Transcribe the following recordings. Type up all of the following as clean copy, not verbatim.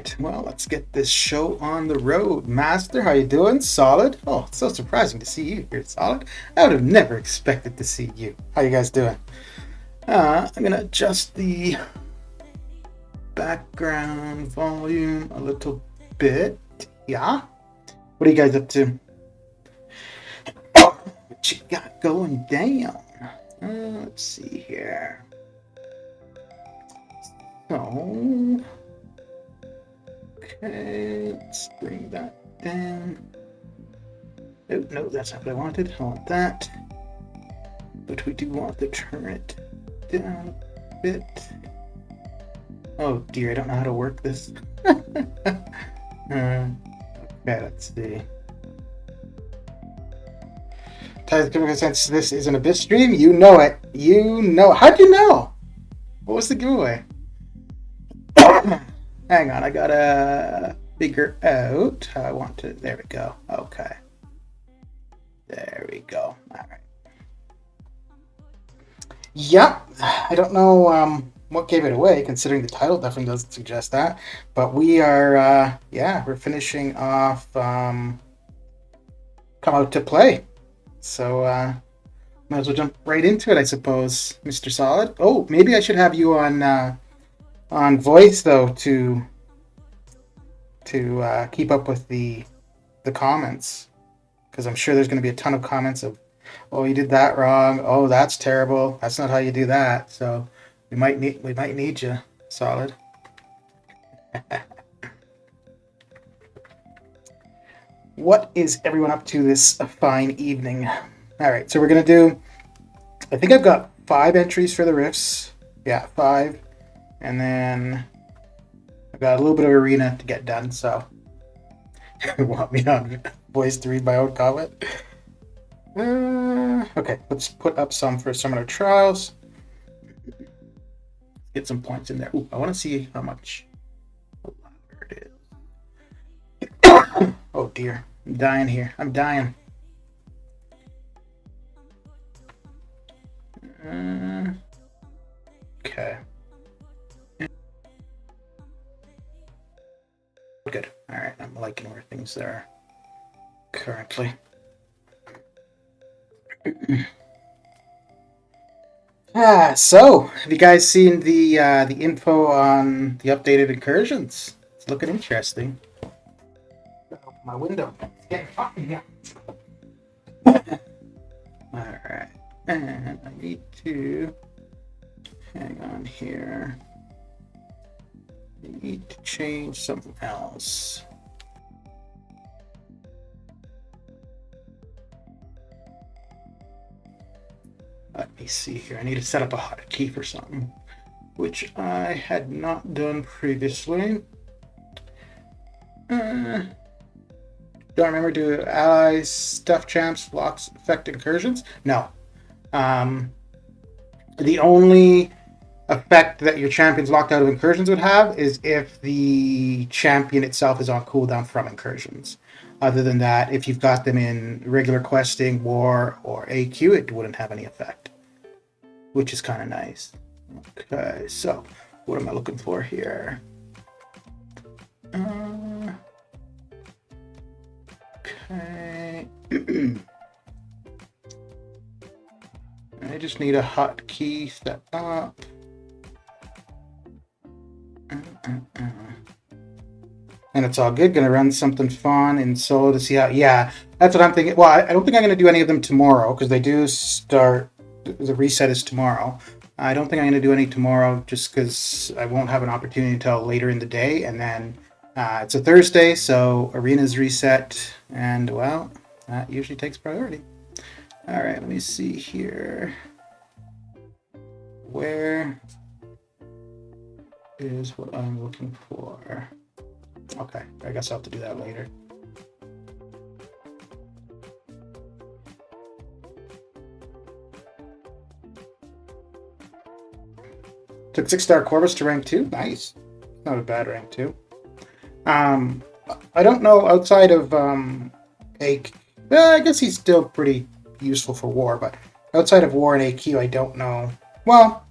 right, well, let's get this show on the road. Master, how you doing? Solid? Oh, it's so surprising to see you here, Solid. I would have never expected to see you. How you guys doing? I'm gonna adjust the background volume a little bit. Yeah? What are you guys up to? What you got going down? Let's see here. So... Okay, let's bring that down. Oh, no, that's not what I wanted. I want that. But we do want to turn it down a bit. Oh dear, I don't know how to work this. Okay, let's see. Since this is an Abyss stream, you know it. You know. How'd you know? What was the giveaway? Hang on, I gotta figure out how I want to. There we go. Okay. There we go. All right. Yep. I don't know what gave it away, considering the title definitely doesn't suggest that. But we are, we're finishing off Come Out to Play. So, might as well jump right into it, I suppose, Mr. Solid. Oh, maybe I should have you on voice though to keep up with the comments, because I'm sure there's going to be a ton of comments of, oh, you did that wrong, oh, that's terrible, that's not how you do that. So we might need you, Solid. What is everyone up to this fine evening? All right, so we're going to do, I think I've got 5 entries for the rifts. Yeah, 5. And then I've got a little bit of arena to get done, so you want me on voice to read my own comment? Okay, let's put up some for Summoner Trials. Get some points in there. Ooh, I want to see how much louder it is. Oh dear, I'm dying here. I'm dying. Okay. Good. All right, I'm liking where things are currently. So have you guys seen the info on the updated Incursions? It's looking interesting. Open my window. It's getting hot in here. All right, and I need to hang on here. I need to change something else. Let me see here. I need to set up a hotkey for something, which I had not done previously. Don't remember, do allies, stuff champs, blocks affect incursions? No. The only effect that your champion's locked out of incursions would have is if the champion itself is on cooldown from incursions. Other than that, if you've got them in regular questing, war, or AQ, it wouldn't have any effect, which is kind of nice. Okay, so what am I looking for here? Okay. I just need a hotkey set up. And it's all good. Gonna run something fun in solo to see how. Yeah, that's what I'm thinking. Well, I don't think I'm gonna do any of them tomorrow, because they do start. The reset is tomorrow. I don't think I'm gonna do any tomorrow, just because I won't have an opportunity until later in the day, and then it's a Thursday, so arena's reset, and well, that usually takes priority. All right, let me see here. Where is what I'm looking for? Okay, I guess I'll have to do that later. Took 6-star Corvus to rank 2. Nice. Not a bad rank 2. I don't know outside of I guess he's still pretty useful for war, but outside of war and AQ, I don't know. Well,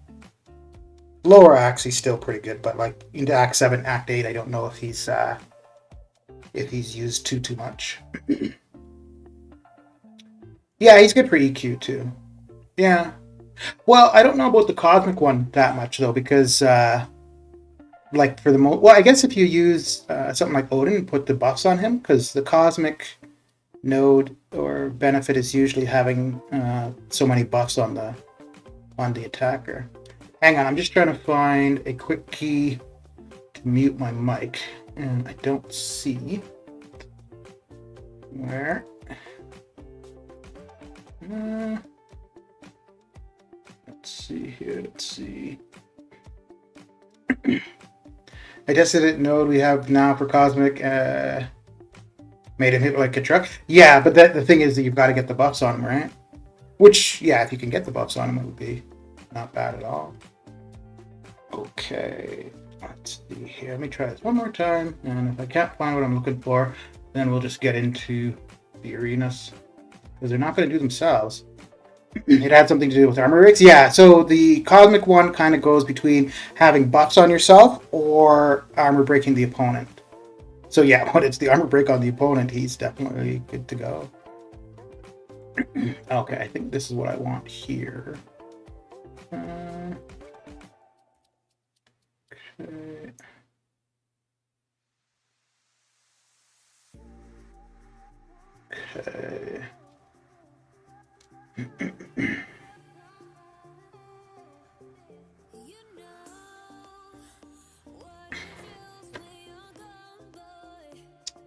Lower acts, he's still pretty good, but like into Act 7, Act 8, I don't know if he's used too much. Yeah, he's good for EQ too. Yeah. Well, I don't know about the Cosmic one that much though, because like for the well, I guess if you use something like Odin and put the buffs on him, because the Cosmic node or benefit is usually having so many buffs on the attacker. Hang on, I'm just trying to find a quick key to mute my mic, and I don't see where. Let's see here. Let's see. I tested it. Node we have now for Cosmic. Made him hit like a truck. Yeah, but the thing is that you've got to get the buffs on him, right? Which, yeah, if you can get the buffs on him, it would be not bad at all. Okay, let's see here. Let me try this one more time, and if I can't find what I'm looking for, then we'll just get into the arenas, because they're not going to do themselves. It had something to do with armor breaks. Yeah, so the Cosmic one kind of goes between having buffs on yourself or armor breaking the opponent. So yeah, when it's the armor break on the opponent, he's definitely good to go. Okay, I think this is what I want here. Okay. Okay.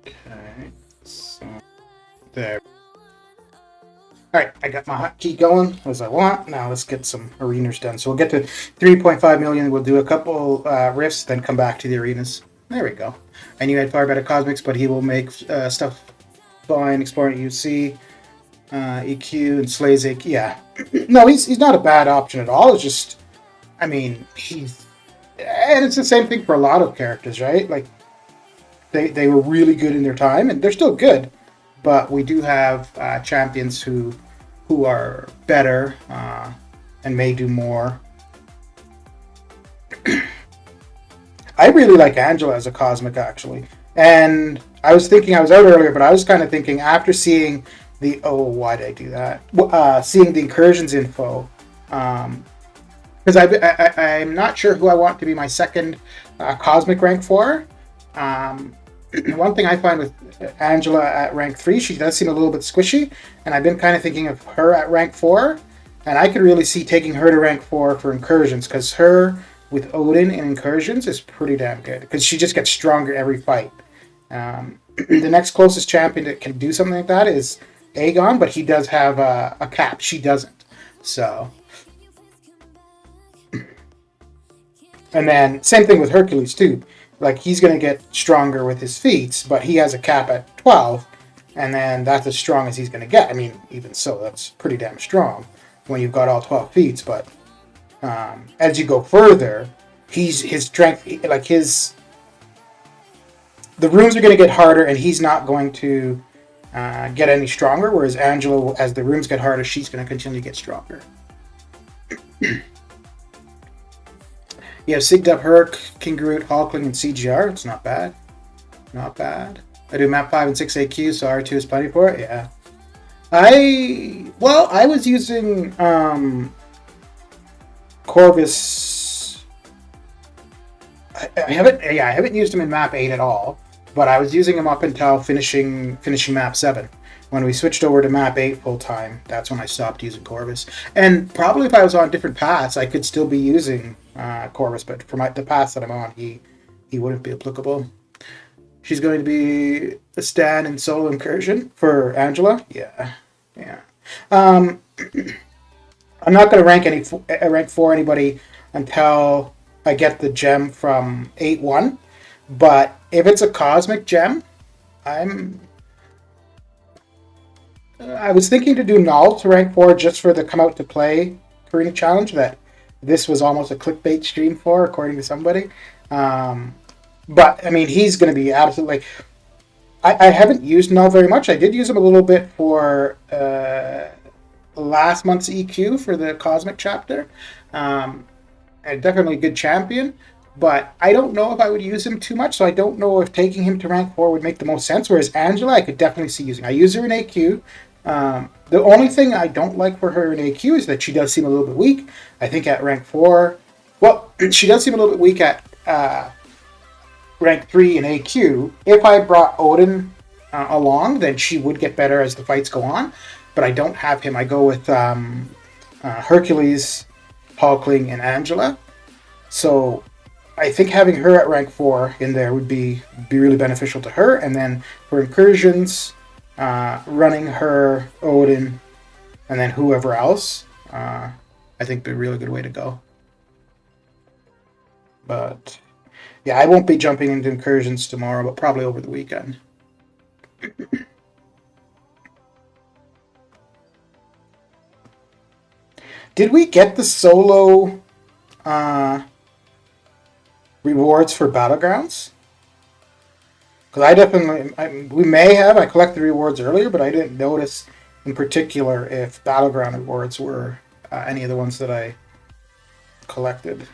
Okay, so there. Alright, I got my hotkey going as I want. Now let's get some arenas done. So we'll get to 3.5 million. We'll do a couple rifts, then come back to the arenas. There we go. I knew I had far better Cosmics, but he will make stuff fine. Exploring UC, EQ, and Slays EQ. Yeah. No, he's not a bad option at all. It's just, I mean, he's... And it's the same thing for a lot of characters, right? Like, they were really good in their time, and they're still good. But we do have champions who are better and may do more. I really like Angela as a Cosmic, actually. And I was thinking, I was out earlier, but I was kind of thinking after seeing the... Oh, why did I do that? Seeing the Incursions info. Because I'm not sure who I want to be my second Cosmic rank for. One thing I find with Angela at rank 3, she does seem a little bit squishy, and I've been kind of thinking of her at rank 4, and I could really see taking her to rank 4 for Incursions, because her with Odin in Incursions is pretty damn good, because she just gets stronger every fight. The next closest champion that can do something like that is Aegon, but he does have a cap. She doesn't. So... And then, same thing with Hercules, too. Like, he's going to get stronger with his feats, but he has a cap at 12, and then that's as strong as he's going to get. I mean, even so, that's pretty damn strong when you've got all 12 feats, but as you go further, his strength, like the runes are going to get harder, and he's not going to get any stronger, whereas Angela, as the runes get harder, she's going to continue to get stronger. You have Sigged Up Herc, King Groot, Hulkling, and CGR. It's not bad. Not bad. I do map 5 and 6 AQ, so R2 is plenty for it. Yeah. I was using Corvus. I haven't used him in map 8 at all, but I was using him up until finishing map 7. When we switched over to map 8 full time, that's when I stopped using Corvus. And probably if I was on different paths, I could still be using Corvus, but for the paths that I'm on, he wouldn't be applicable. She's going to be a Stan in solo Incursion for Angela. Yeah. I'm not going to rank 4 anybody until I get the gem from 8-1. But if it's a Cosmic gem, I was thinking to do Null to rank 4 just for the come out to play Karina challenge that this was almost a clickbait stream for, according to somebody. But, I mean, he's going to be absolutely... I haven't used Null very much. I did use him a little bit for last month's EQ for the Cosmic chapter. And definitely a good champion, but I don't know if I would use him too much. So I don't know if taking him to rank 4 would make the most sense. Whereas Angela, I could definitely see using. I use her in AQ. The only thing I don't like for her in AQ is that she does seem a little bit weak. I think at rank 4, well, she does seem a little bit weak at rank 3 in AQ. If I brought Odin along, then she would get better as the fights go on. But I don't have him. I go with Hercules, Hulkling, and Angela. So I think having her at rank 4 in there would be really beneficial to her. And then for incursions, running her, Odin, and then whoever else, I think be a really good way to go. But yeah, I won't be jumping into incursions tomorrow, but probably over the weekend. Did we get the solo rewards for Battlegrounds? Because we may have. I collected rewards earlier, but I didn't notice in particular if Battleground rewards were any of the ones that I collected.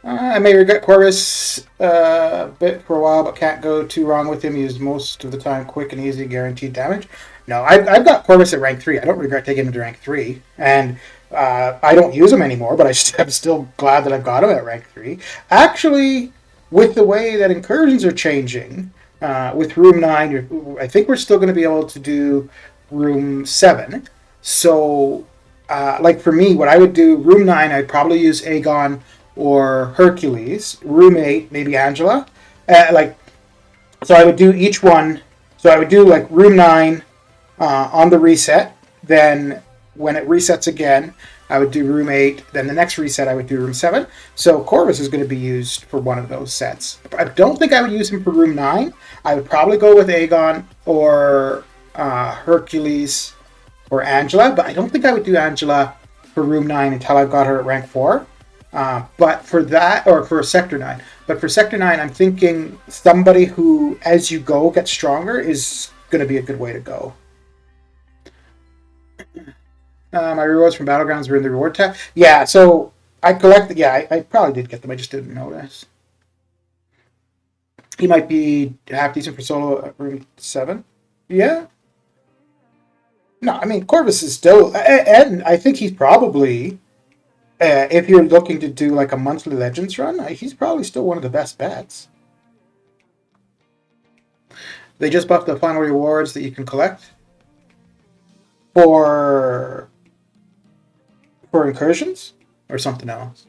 I may regret Corvus a bit for a while, but can't go too wrong with him. He's most of the time quick and easy, guaranteed damage. No, I've got Corvus at rank 3. I don't regret taking him to rank 3. And I don't use him anymore, but I'm still glad that I've got him at rank 3. Actually, with the way that incursions are changing, with room 9, I think we're still going to be able to do room 7. So, like for me, what I would do, room 9, I'd probably use Aegon or Hercules. Room 8, maybe Angela. So I would do each one. So I would do like room 9 on the reset. Then when it resets again, I would do room 8. Then the next reset, I would do room 7. So Corvus is going to be used for one of those sets. I don't think I would use him for room 9. I would probably go with Aegon or Hercules or Angela, but I don't think I would do Angela for room 9 until I've got her at rank 4. But for that, or for Sector 9, but for Sector 9, I'm thinking somebody who, as you go, gets stronger is going to be a good way to go. My rewards from Battlegrounds were in the reward tab. Yeah, so I collected, yeah, I probably did get them. I just didn't notice. He might be half decent for solo at room 7. Yeah. No, I mean, Corvus is still, and I think he's probably, if you're looking to do like a monthly Legends run, he's probably still one of the best bets. They just buffed the final rewards that you can collect for incursions or something else.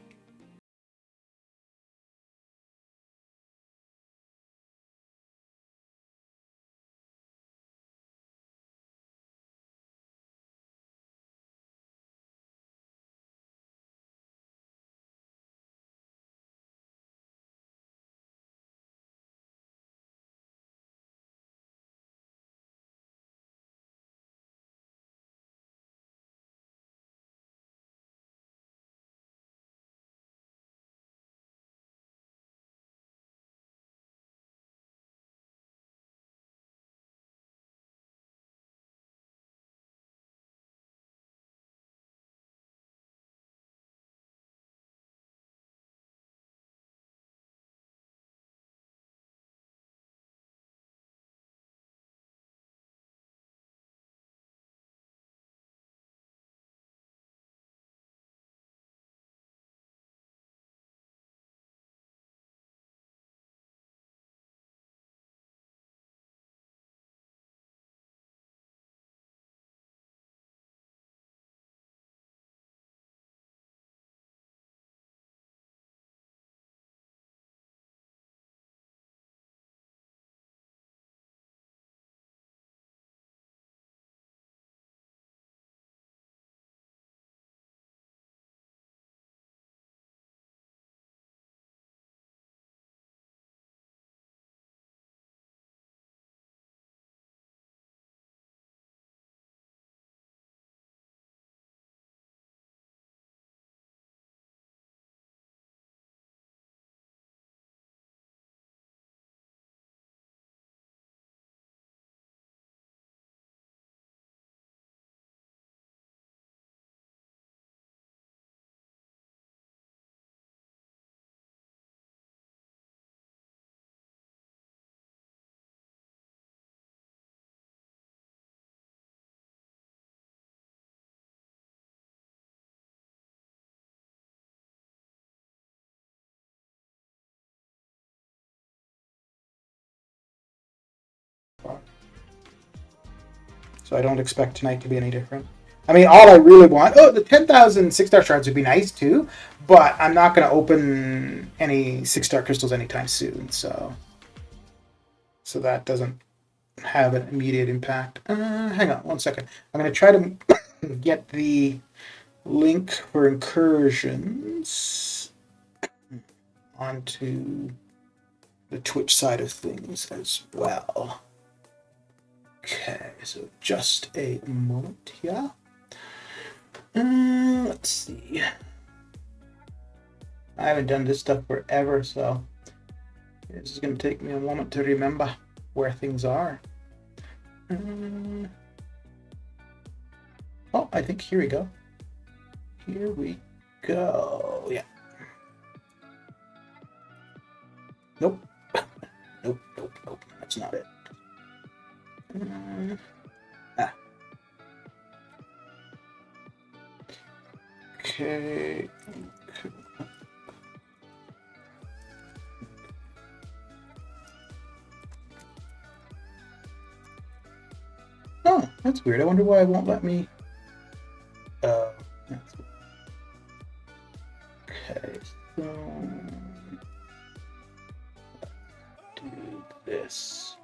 So I don't expect tonight to be any different. I mean, all I really want... Oh, the 10,000 6-star shards would be nice, too. But I'm not going to open any 6-star crystals anytime soon, so that doesn't have an immediate impact. Hang on 1 second. I'm going to try to get the link for Incursions onto the Twitch side of things as well. Okay, so just a moment here. Let's see. I haven't done this stuff forever, so this is going to take me a moment to remember where things are. Oh, I think here we go. Here we go. Yeah. Nope. Nope. That's not it. Okay. Oh, that's weird. I wonder why it won't let me. That's okay. So do this.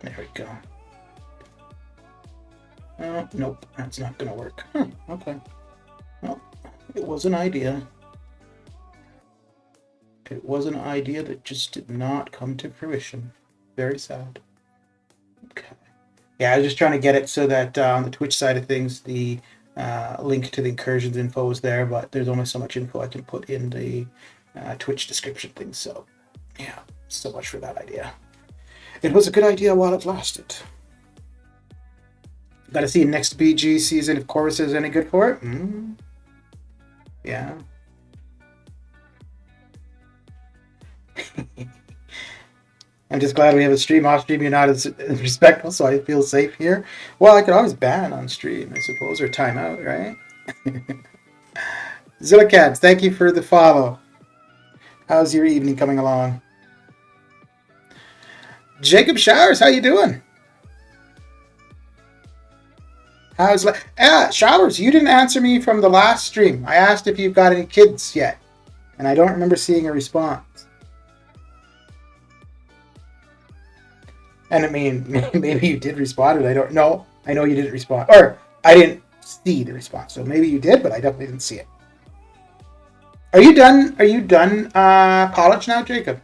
There we go. Nope, that's not gonna work. Okay. Well, it was an idea. It was an idea that just did not come to fruition. Very sad. Okay. Yeah, I was just trying to get it so that on the Twitch side of things, the link to the Incursions info is there, but there's only so much info I can put in the Twitch description thing. So, yeah, so much for that idea. It was a good idea while it lasted. Got to see next BG season if Chorus is any good for it. Yeah. I'm just glad we have a stream. Off stream, you're not as respectful, so I feel safe here. Well, I could always ban on stream, I suppose, or time out, right? Zillicats, thank you for the follow. How's your evening coming along? Jacob Showers, how you doing? How's Showers? You didn't answer me from the last stream. I asked if you've got any kids yet, and I don't remember seeing a response. And I mean, maybe you did respond, and I don't know. I know you didn't respond, or I didn't see the response. So maybe you did, but I definitely didn't see it. Are you done? Are you done college now, Jacob?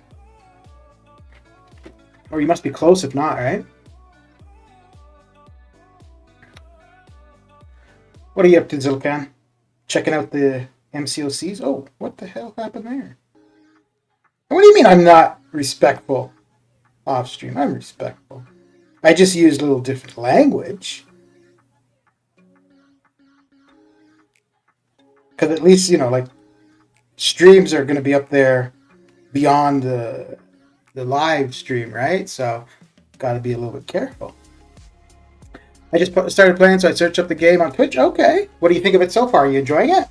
Or you must be close, if not, right? What are you up to, Zilkan? Checking out the MCOCs? Oh, what the hell happened there? What do you mean I'm not respectful off stream? I'm respectful. I just used a little different language. Because at least, you know, like, streams are going to be up there beyond the live stream, right? So, got to be a little bit careful. I just started playing, so I searched up the game on Twitch. Okay. What do you think of it so far? Are you enjoying it?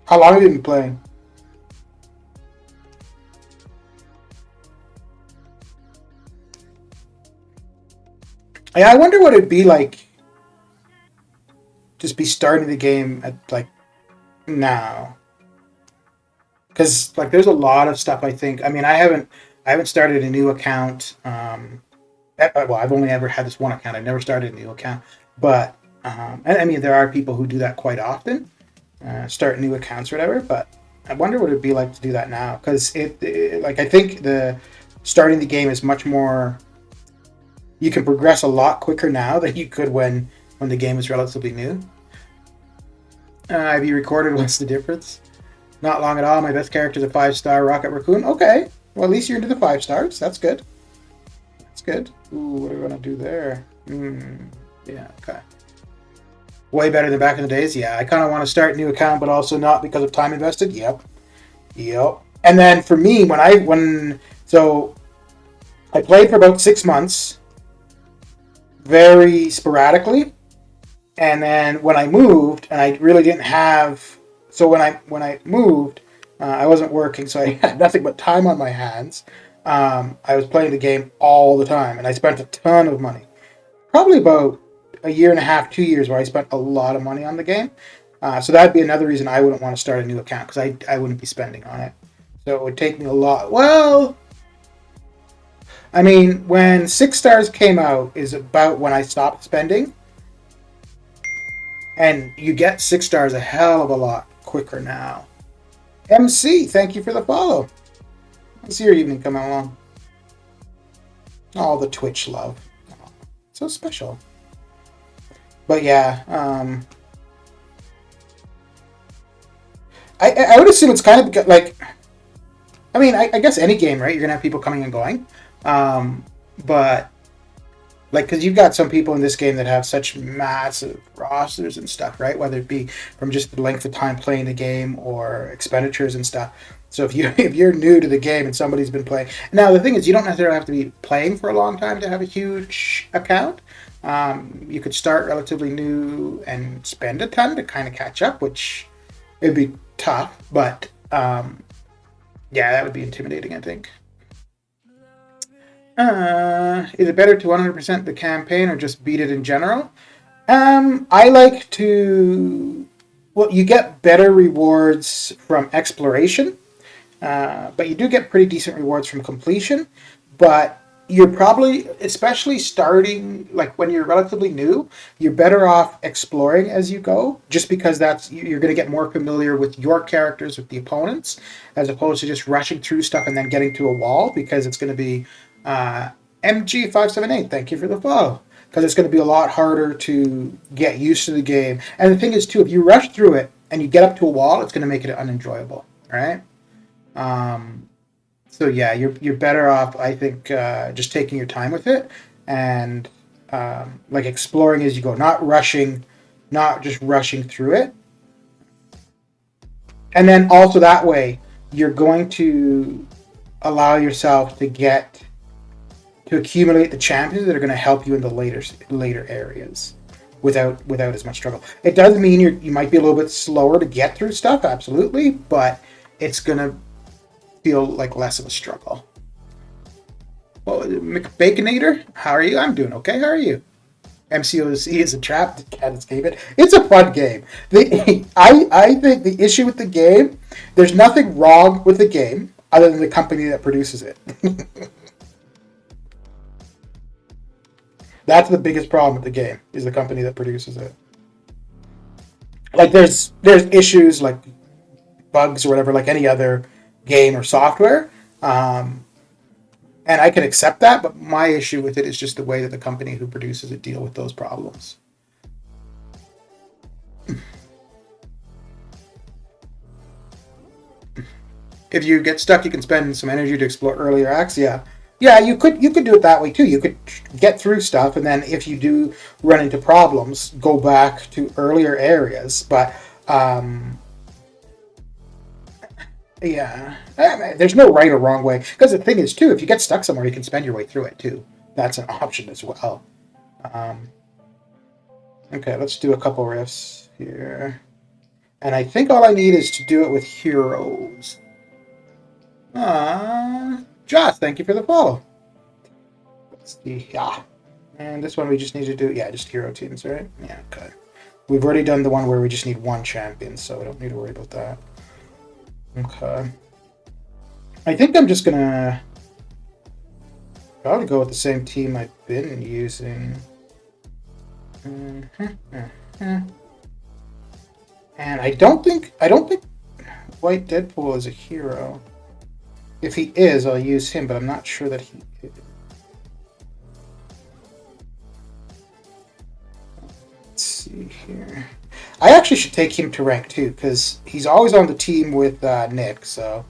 How long have you been playing? Yeah, I wonder what it'd be like just be starting the game at, like, now. Because, like, there's a lot of stuff, I think. I mean, I haven't started a new account. Well, I've only ever had this one account. I've never started a new account. But, and I mean, there are people who do that quite often. Start new accounts or whatever. But I wonder what it'd be like to do that now. Because, like, I think starting the game is much more... You can progress a lot quicker now than you could when the game is relatively new. Have you recorded what's the difference? Not long at all. My best character is a 5-star Rocket Raccoon. Okay. Well, at least you're into the 5 stars. That's good. That's good. Ooh, what are we going to do there? Yeah, okay. Way better than back in the days. Yeah, I kind of want to start a new account, but also not because of time invested. Yep. And then for me, so I played for about 6 months, very sporadically. And then when I moved, and I really didn't have So when I moved, I wasn't working, so I had nothing but time on my hands. I was playing the game all the time, and I spent a ton of money. Probably about a year and a half, 2 years, where I spent a lot of money on the game. So that'd be another reason I wouldn't want to start a new account, because I wouldn't be spending on it. So it would take me a lot. Well, I mean, when 6 stars came out is about when I stopped spending, and you get 6 stars a hell of a lot quicker now. MC, thank you for the follow. Let's see your evening coming along. All the Twitch love. So special. But yeah, I would assume it's kind of like, I mean, I guess any game, right? You're going to have people coming and going. But, like, because you've got some people in this game that have such massive rosters and stuff, right? Whether it be from just the length of time playing the game or expenditures and stuff. So if you're new to the game and somebody's been playing, now the thing is, you don't necessarily have to be playing for a long time to have a huge account. You could start relatively new and spend a ton to kind of catch up, which it'd be tough, but yeah, that would be intimidating, I think. Is it better to 100% the campaign or just beat it in general? I like to. Well, you get better rewards from exploration, but you do get pretty decent rewards from completion. But you're probably, especially starting, like when you're relatively new, you're better off exploring as you go, just because you're going to get more familiar with your characters, with the opponents, as opposed to just rushing through stuff and then getting to a wall, because it's going to be MG578, thank you for the follow. Because it's going to be a lot harder to get used to the game. And the thing is, too, if you rush through it and you get up to a wall, it's going to make it unenjoyable, right? So yeah, you're better off, I think, just taking your time with it and like exploring as you go, not just rushing through it. And then also that way, you're going to allow yourself to accumulate the champions that are going to help you in the later areas without as much struggle. It does mean you might be a little bit slower to get through stuff, absolutely, but it's going to feel like less of a struggle. Well, McBaconator, how are you? I'm doing okay. How are you? MCOC is a trap. Can't escape it. It's a fun game. I think the issue with the game, there's nothing wrong with the game other than the company that produces it. That's the biggest problem with the game, is the company that produces it. Like there's issues like bugs or whatever, like any other game or software, and I can accept that, but my issue with it is just the way that the company who produces it deal with those problems. If you get stuck, you can spend some energy to explore earlier acts. Yeah, you could do it that way too. You could get through stuff, and then if you do run into problems, go back to earlier areas. But yeah, there's no right or wrong way. Because the thing is too, if you get stuck somewhere, you can spend your way through it too. That's an option as well. Okay, let's do a couple riffs here. And I think all I need is to do it with heroes. Josh, thank you for the follow. Let's see. Yeah. And this one we just need to do, just hero teams, right? Yeah, okay. We've already done the one where we just need one champion, so we don't need to worry about that. Okay. I think I'm just gonna probably go with the same team I've been using. And I don't think White Deadpool is a hero. If he is, I'll use him, but I'm not sure that he is. Let's see here. I actually should take him to rank 2, because he's always on the team with Nick, so...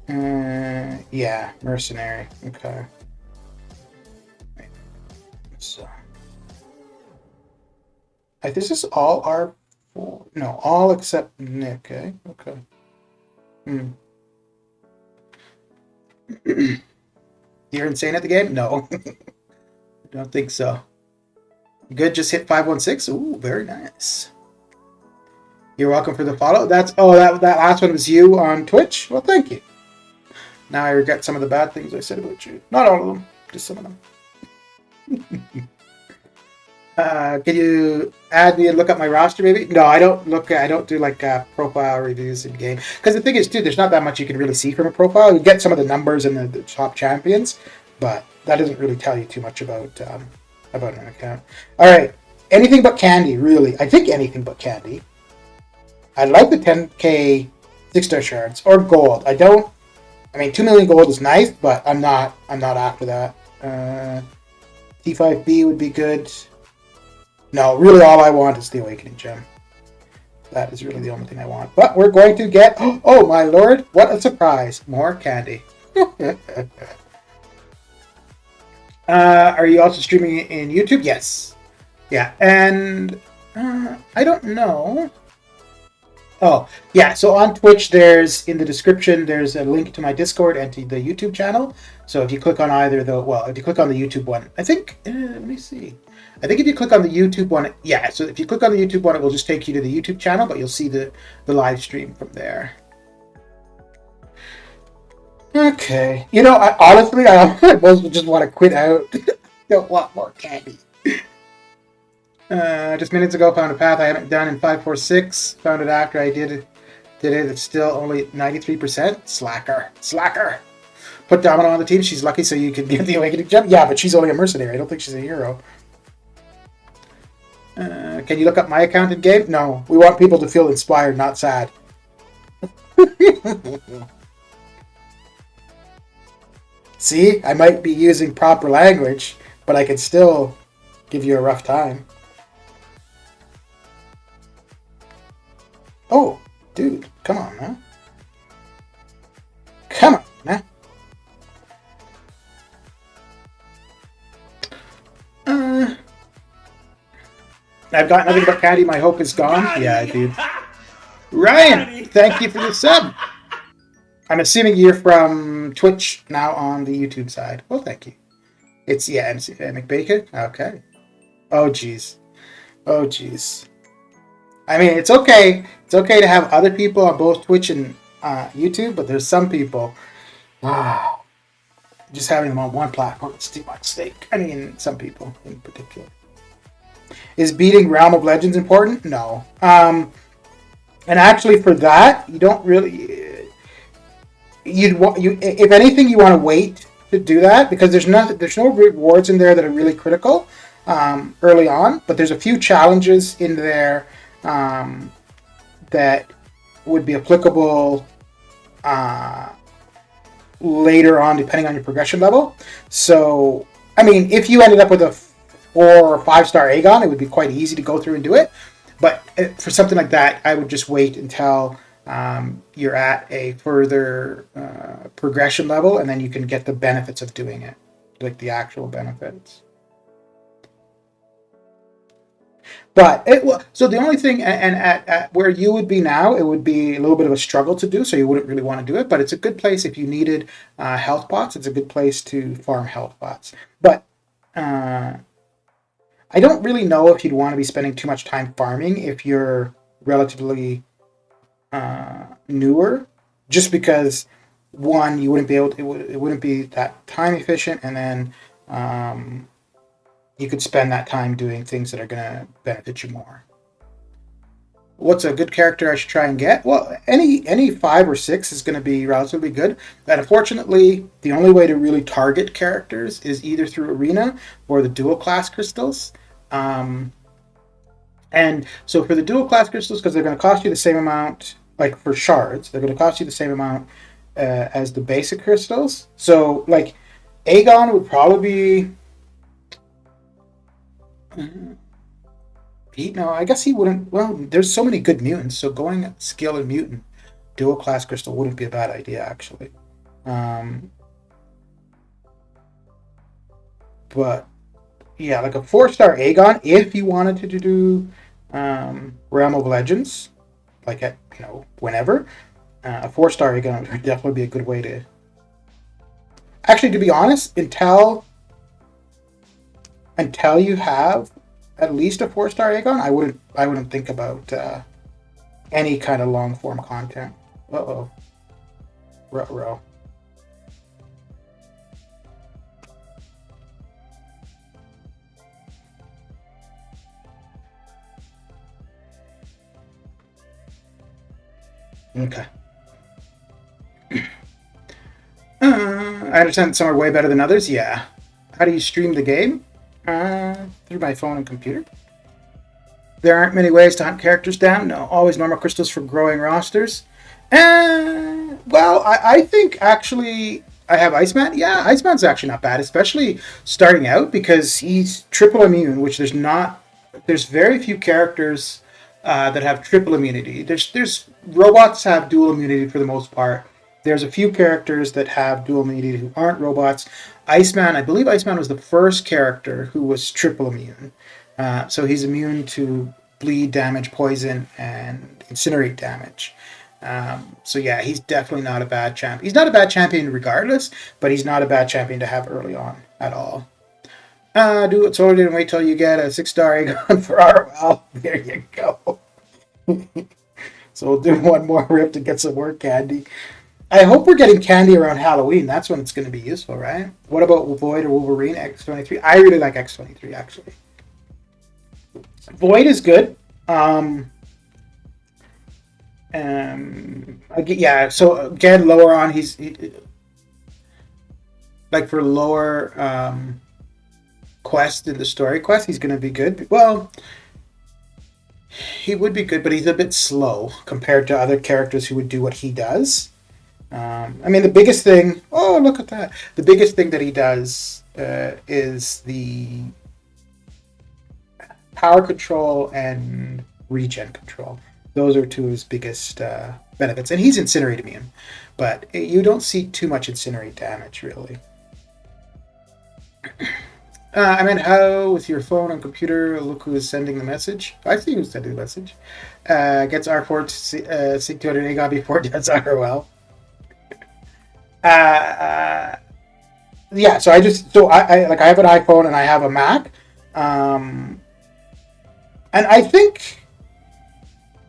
yeah, mercenary. Okay. So... this is all our... No, all except Nick, eh? Okay. You're insane at the game? No. I don't think so. Good, just hit 516. Ooh, very nice. You're welcome for the follow. That last one was you on Twitch. Well, thank you. Now I regret some of the bad things I said about you. Not all of them, just some of them. Can you add me and look up my roster, maybe? No, I don't look. I don't do like profile reviews in game, because the thing is, too, there's not that much you can really see from a profile. You get some of the numbers and the top champions, but that doesn't really tell you too much about an account. All right, anything but candy, really. I think anything but candy. I like the 10k 6-star shards or gold. I mean, 2 million gold is nice, but I'm not after that. T5B would be good. No, really all I want is the Awakening Gem. That is really the only thing I want. But we're going to get... Oh, my lord. What a surprise. More candy. Are you also streaming in YouTube? Yes. Yeah, and... I don't know... Oh, yeah, so on Twitch, in the description, there's a link to my Discord and to the YouTube channel. So if you click on either if you click on the YouTube one, I think, let me see. I think if you click on the YouTube one, so if you click on the YouTube one, it will just take you to the YouTube channel, but you'll see the live stream from there. Okay. You know, honestly, I almost just want to quit out. Don't want more candy. Just minutes ago, found a path I haven't done in 546. Found it after I did it. It's still only 93%. Slacker. Put Domino on the team. She's lucky, so you can get the Awakening Gem. Yeah, but she's only a mercenary. I don't think she's a hero. Can you look up my account in game? No. We want people to feel inspired, not sad. See, I might be using proper language, but I can still give you a rough time. Oh, dude, come on, man. Come on, man. I've got nothing but candy. My hope is gone. Yeah, dude. Ryan, thank you for the sub. I'm assuming you're from Twitch now on the YouTube side. Well, thank you. It's, MC McBacon. Okay. Oh, jeez. I mean, it's okay. It's okay to have other people on both Twitch and YouTube, but there's some people, just having them on one platform is too much stake. I mean, some people in particular. Is beating Realm of Legends important? No. And actually, for that, you don't really. If anything, you want to wait to do that because there's no rewards in there that are really critical early on, but there's a few challenges in there that would be applicable later on, depending on your progression level. So, I mean, if you ended up with a 4 or 5-star Aegon, it would be quite easy to go through and do it. But for something like that, I would just wait until you're at a further progression level, and then you can get the benefits of doing it, like the actual benefits. But so the only thing, and at where you would be now, it would be a little bit of a struggle to do, so you wouldn't really want to do it. But it's a good place if you needed health pots. It's a good place to farm health pots. But I don't really know if you'd want to be spending too much time farming if you're relatively newer, just because one, you wouldn't be able to, it wouldn't be that time efficient, and then you could spend that time doing things that are going to benefit you more. What's a good character I should try and get? Well, any 5 or 6 is going to be relatively good. And unfortunately, the only way to really target characters is either through Arena or the dual class crystals. And so for the dual class crystals, because they're going to cost you the same amount, like for shards, they're going to cost you the same amount as the basic crystals. So like Aegon would probably be... No, I guess he wouldn't. Well, there's so many good mutants, so going skill and mutant dual class crystal wouldn't be a bad idea, actually. But yeah, like a 4-star Aegon, if you wanted to do Realm of Legends, like at whenever, a 4-star Aegon would definitely be a good way to. Actually, to be honest, until you have at least a 4-star Aegon, I wouldn't think about any kind of long form content. Uh-oh. Ruh-roh. Okay. I understand some are way better than others. Yeah. How do you stream the game? Through my phone and computer. There aren't many ways to hunt characters down. No, always normal crystals for growing rosters. Well, I think actually I have Iceman. Yeah, Iceman's actually not bad, especially starting out because he's triple immune, which there's very few characters that have triple immunity. There's robots have dual immunity for the most part. There's a few characters that have dual immunity who aren't robots. Iceman, I believe Iceman was the first character who was triple immune. So he's immune to bleed damage, poison, and incinerate damage. So yeah, he's definitely not a bad champion. He's not a bad champion regardless, but he's not a bad champion to have early on at all. Do it sorted and wait till you get a 6-star Aegon for ROL. There you go. So we'll do one more rip to get some more candy. I hope we're getting candy around Halloween. That's when it's going to be useful, right? What about Void or Wolverine X23? I really like X23, actually. Void is good. Yeah, so again, lower on, like for lower quest in the story quest, he's going to be good. Well, he would be good, but he's a bit slow compared to other characters who would do what he does. I mean, the biggest thing... Oh, look at that. The biggest thing that he does is the power control and regen control. Those are two of his biggest benefits. And he's incinerate immune. But you don't see too much incinerate damage, really. I mean, how with your phone and computer, look who is sending the message. I see who's sending the message. Gets R4 to seek 200 Aegon before it does ROL. Yeah, so I have an iPhone and I have a Mac, and I think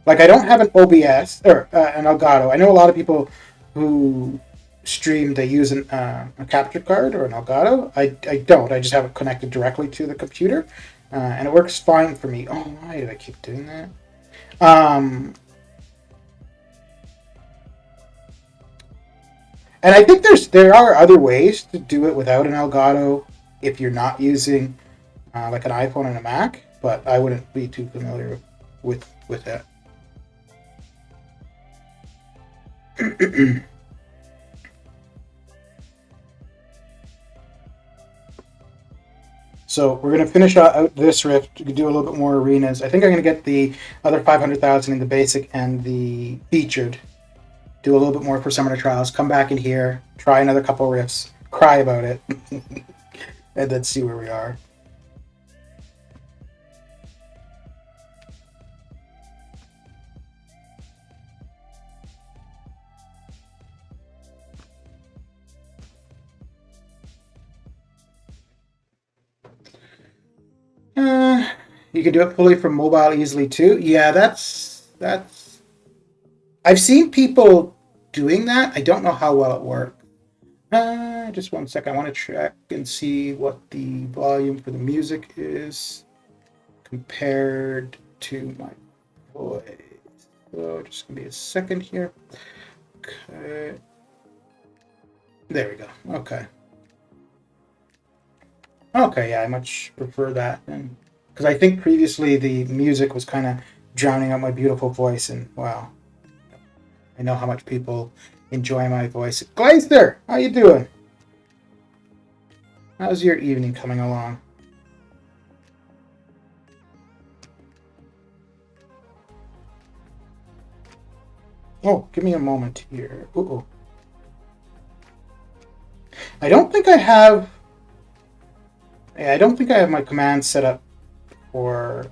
I don't have an OBS or an Elgato. I know a lot of people who stream, they use a capture card or an Elgato. I don't. I just have it connected directly to the computer, and it works fine for me. Oh, why did I keep doing that? And I think there are other ways to do it without an Elgato if you're not using like an iPhone and a Mac, but I wouldn't be too familiar with that. So we're going to finish out this rift. We can do a little bit more arenas. I think I'm going to get the other 500,000 in the basic and the featured. Do a little bit more for Summoner Trials, come back in here, try another couple rifts, cry about it, and then see where we are. You can do it fully from mobile easily too. Yeah, that's. I've seen people doing that. I don't know how well it works. Just one sec. I want to check and see what the volume for the music is compared to my voice. So just gonna be a second here. Okay. There we go. Okay. Okay, yeah, I much prefer that then. Because I think previously the music was kind of drowning out my beautiful voice, and wow. I know how much people enjoy my voice. Glazer, how you doing? How's your evening coming along? Oh, give me a moment here. Uh-oh. I don't think I have my command set up for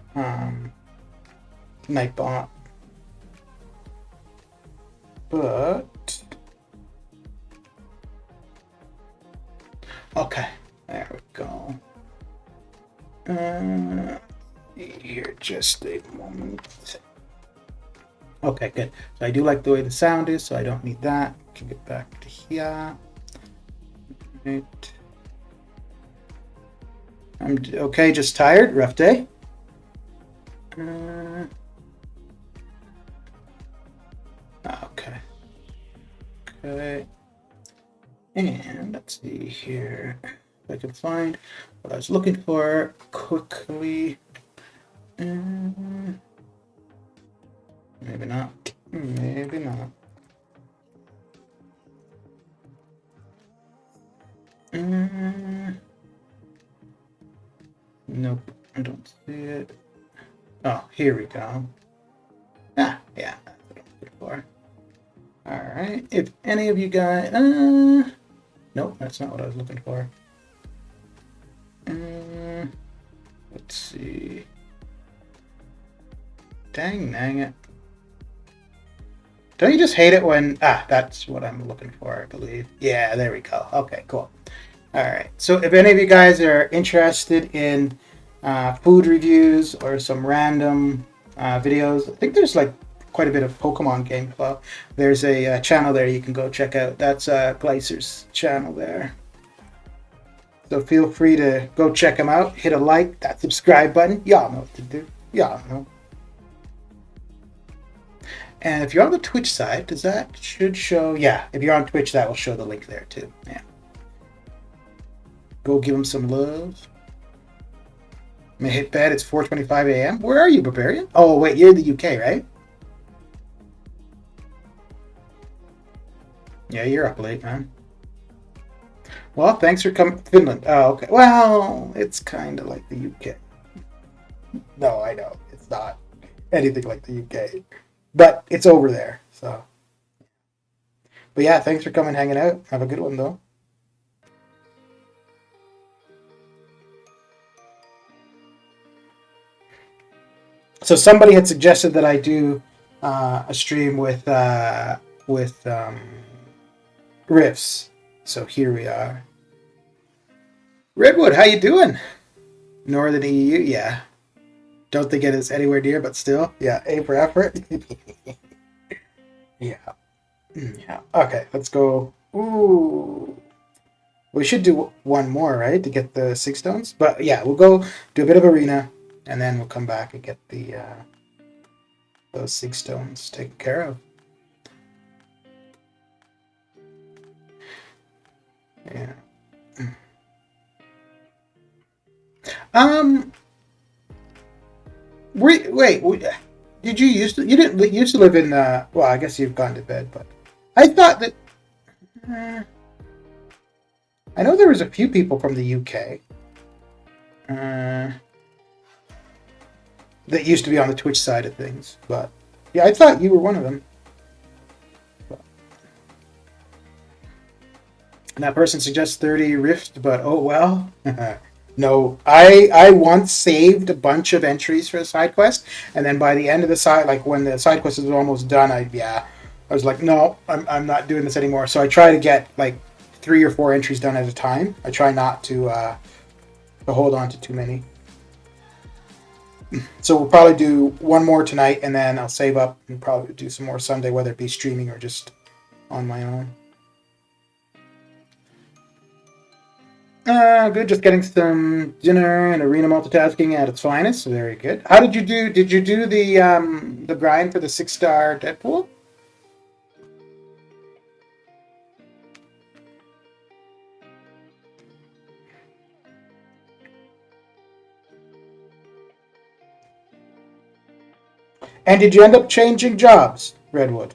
Nightbot. But okay, there we go. Here, just a moment. Okay, good. So I do like the way the sound is, so I don't need that. Can get back to here. Right. I'm okay, just tired. Rough day. Okay. Okay. And let's see here. If I can find what I was looking for quickly. Maybe not. Maybe not. Nope, I don't see it. Oh, here we go. Ah, yeah, that's what I'm looking for. Alright, if any of you guys... nope, that's not what I was looking for. Let's see. Dang it. Don't you just hate it when... Ah, that's what I'm looking for, I believe. Yeah, there we go. Okay, cool. Alright, so if any of you guys are interested in food reviews or some random videos, I think there's like quite a bit of Pokemon gameplay. There's a channel there you can go check out. That's Glycer's channel there. So feel free to go check him out. Hit a like, that subscribe button. Y'all know what to do. Y'all know. And if you're on the Twitch side, that should show? Yeah, if you're on Twitch, that will show the link there too. Yeah. Go give him some love. I'm gonna hit bed. It's 4:25 a.m. Where are you, Barbarian? Oh, wait, you're in the UK, right? Yeah, you're up late, man. Well, thanks for coming. Finland. Oh, okay. Well, it's kind of like the UK. No, I know. It's not anything like the UK. But it's over there, so. But yeah, thanks for coming hanging out. Have a good one, though. So somebody had suggested that I do a stream with riffs. So here we are. Redwood, how you doing? Northern EU, yeah. Don't think it is anywhere near, but still, yeah. A for effort. Yeah. Yeah. Okay, let's go. Ooh. We should do one more, right, to get the 6 stones? But yeah, we'll go do a bit of arena, and then we'll come back and get the those 6 stones taken care of. Yeah. Wait. Did you used to? You didn't used to live in? Well, I guess you've gone to bed, but I thought that. I know there was a few people from the UK that used to be on the Twitch side of things, but yeah, I thought you were one of them. And that person suggests 30 Rift, but oh well. No, I once saved a bunch of entries for the side quest, and then by the end of the side, like when the side quest was almost done, I was like, no, I'm not doing this anymore. So I try to get like 3 or 4 entries done at a time. I try not to hold on to too many. So we'll probably do one more tonight, and then I'll save up and probably do some more Sunday, whether it be streaming or just on my own. Good. Just getting some dinner and arena multitasking at its finest. Very good. How did you do? Did you do the grind for the 6-star Deadpool? And did you end up changing jobs, Redwood?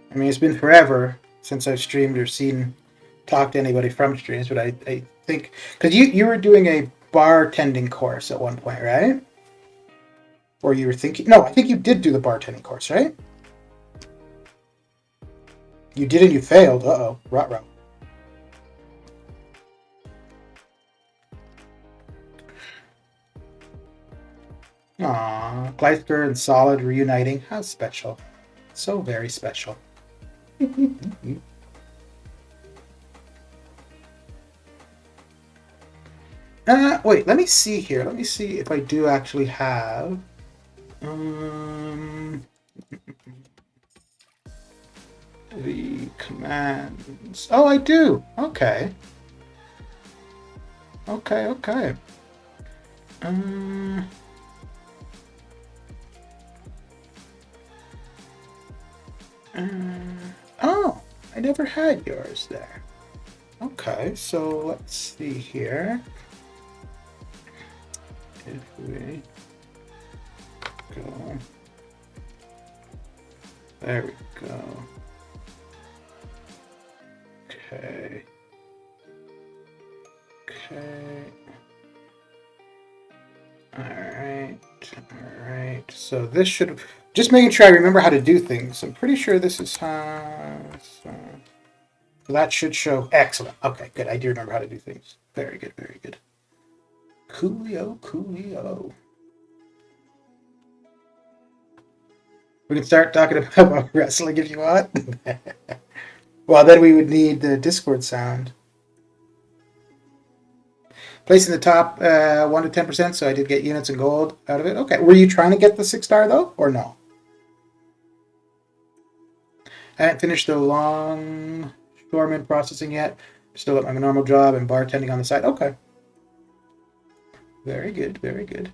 I mean, it's been forever since I've streamed or talked to anybody from streams, but I think because you were doing a bartending course at one point, right? Or you were thinking? No, I think you did do the bartending course, right? You did and you failed. Uh-oh. Ruh-roh. Aww. Gleister and Solid reuniting. How special. So very special. Wait, let me see here. Let me see if I do actually have... the commands. Oh, I do. Okay. Okay. Oh, I never had yours there. Okay, so let's see here. If we go, there we go. Okay. All right. So this should, just making sure I remember how to do things. I'm pretty sure this is how. So that should show. Excellent. Okay, good. I do remember how to do things. Very good. Coolio. We can start talking about wrestling if you want. Well, then we would need the Discord sound. Placing the top 1 to 10%, so I did get units and gold out of it. Okay, were you trying to get the 6-star though, or no? I haven't finished the longshoreman processing yet. Still at my normal job and bartending on the side. Okay. Very good.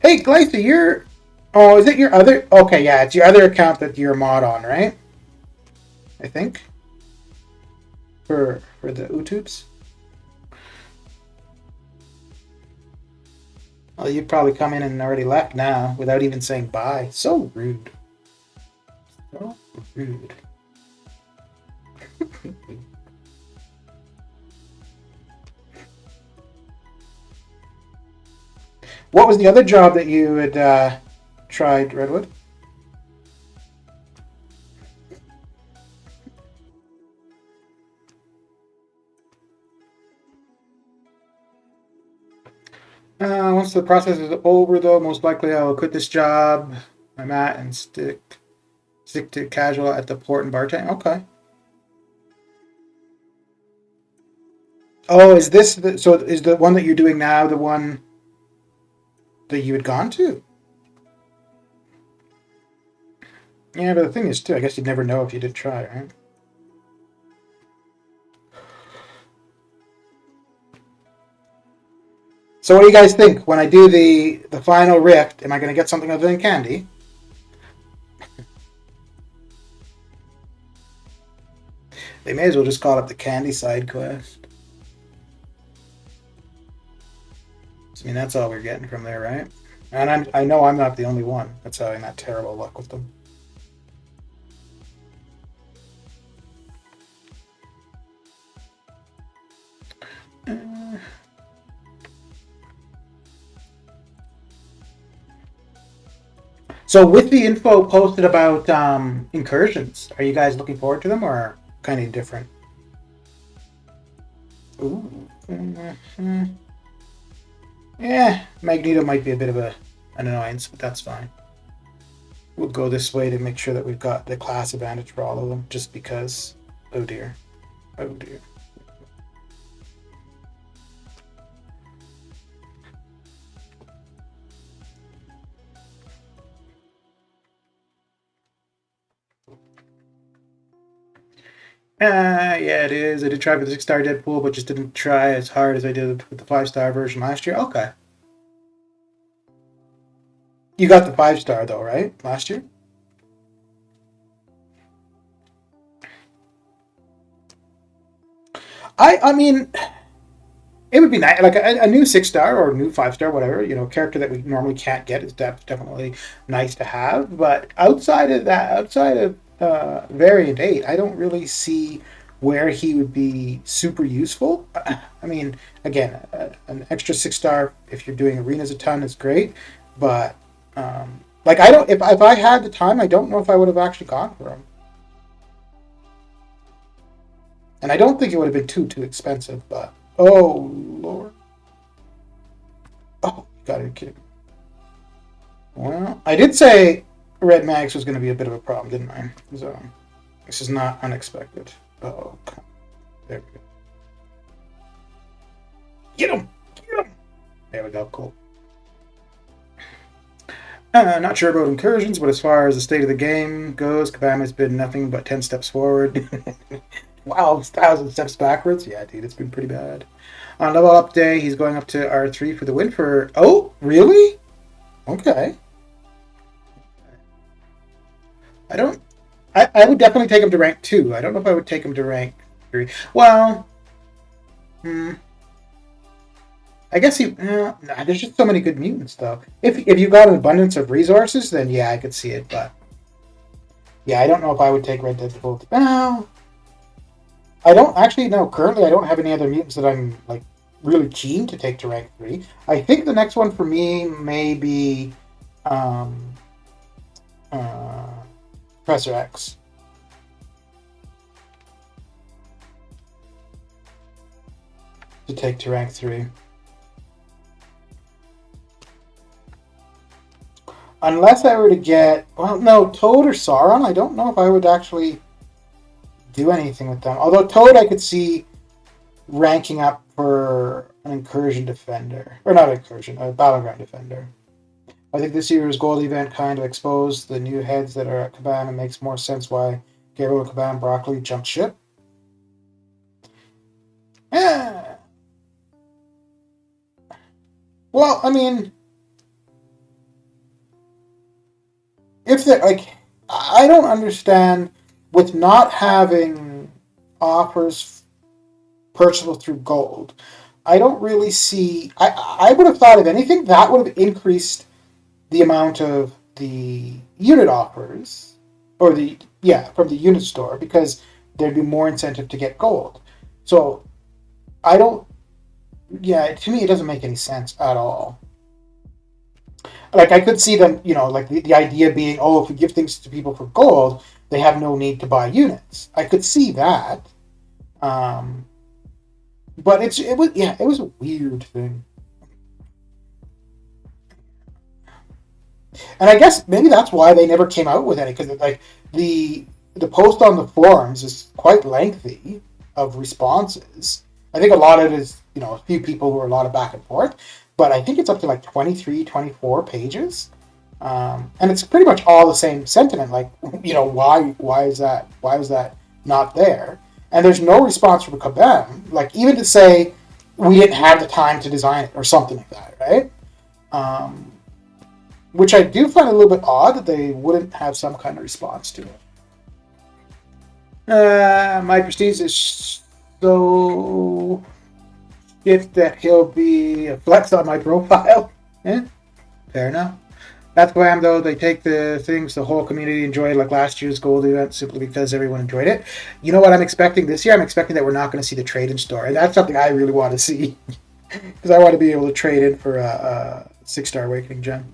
Hey, Glytha, you're... Oh, is it your other... Okay, yeah, it's your other account that you're a mod on, right? I think. For the YouTubes. Well, you'd probably come in and already left now without even saying bye. So rude. What was the other job that you had tried, Redwood? Once the process is over, though, most likely I will quit this job I'm at and stick to casual at the port and bartending. Okay. Oh, is this so? Is the one that you're doing now the one that you had gone to? Yeah, but the thing is, too, I guess you'd never know if you did try, right? So what do you guys think? When I do the final rift, am I going to get something other than candy? They may as well just call it the candy side quest. I mean, that's all we're getting from there, right? And I know I'm not the only one that's having that terrible luck with them. So with the info posted about incursions, are you guys looking forward to them or kind of different? Ooh. Yeah, Magneto might be a bit of an annoyance, but that's fine. We'll go this way to make sure that we've got the class advantage for all of them, just because. Oh dear. Yeah, it is. I did try for the 6-star Deadpool, but just didn't try as hard as I did with the 5-star version last year. Okay. You got the 5-star though, right? Last year? I mean, it would be nice, like a new 6-star or a new 5-star, whatever, character that we normally can't get is definitely nice to have. But outside of that, outside of Variant 8, I don't really see where he would be super useful. I mean, again, an extra 6-star if you're doing arenas a ton is great, but like I don't, if I had the time, I don't know if I would have actually gone for him. And I don't think it would have been too expensive, but oh lord. Oh, you gotta be kidding me. Well, I did say red mags was going to be a bit of a problem, didn't I? So this is not unexpected. Oh, there we go. Get him! Get him! There we go. Cool. Not sure about Incursions, but as far as the state of the game goes, Kabam has been nothing but 10 steps forward. Wow, 1,000 steps backwards? Yeah, dude, it's been pretty bad. On level up day, he's going up to R3 for the win for... Oh, really? Okay. I would definitely take him to rank 2. I don't know if I would take him to rank 3. Well... I guess there's just so many good mutants, though. If you got an abundance of resources, then yeah, I could see it, but... Yeah, I don't know if I would take Red Dead Bolt. No. I don't actually know. Currently, I don't have any other mutants that I'm, like, really keen to take to rank 3. I think the next one for me may be... Professor X. To take to rank 3. Unless I were to get... Well, no, Toad or Sauron, I don't know if I would actually do anything with them. Although Toad I could see ranking up for an Incursion Defender. Or not Incursion, a Battleground Defender. I think this year's Gold event kind of exposed the new heads that are at Kabam and makes more sense why Gabriel Kabam Broccoli jumped ship. Well, I mean... If they're, like, I don't understand with not having offers purchasable through gold. I don't really see. I would have thought, if anything, that would have increased the amount of the unit offers, or from the unit store, because there'd be more incentive to get gold. So I don't. Yeah, to me, it doesn't make any sense at all. Like, I could see them, like the idea being, oh, if we give things to people for gold, they have no need to buy units. I could see that. But it was a weird thing. And I guess maybe that's why they never came out with any, because like the post on the forums is quite lengthy of responses. I think a lot of it is, a few people who are a lot of back and forth. But I think it's up to like 23, 24 pages. And it's pretty much all the same sentiment. Like, why is that? Why is that not there? And there's no response from Kabam. Like, even to say, we didn't have the time to design it or something like that, right? Which I do find a little bit odd that they wouldn't have some kind of response to it. My prestige is so... If that he'll be a flex on my profile. Fair enough. That's Glam, though. They take the things the whole community enjoyed, like last year's gold event, simply because everyone enjoyed it. You know what I'm expecting this year? I'm expecting that we're not going to see the trade-in store. And that's something I really want to see. Because I want to be able to trade in for a 6-star Awakening gem.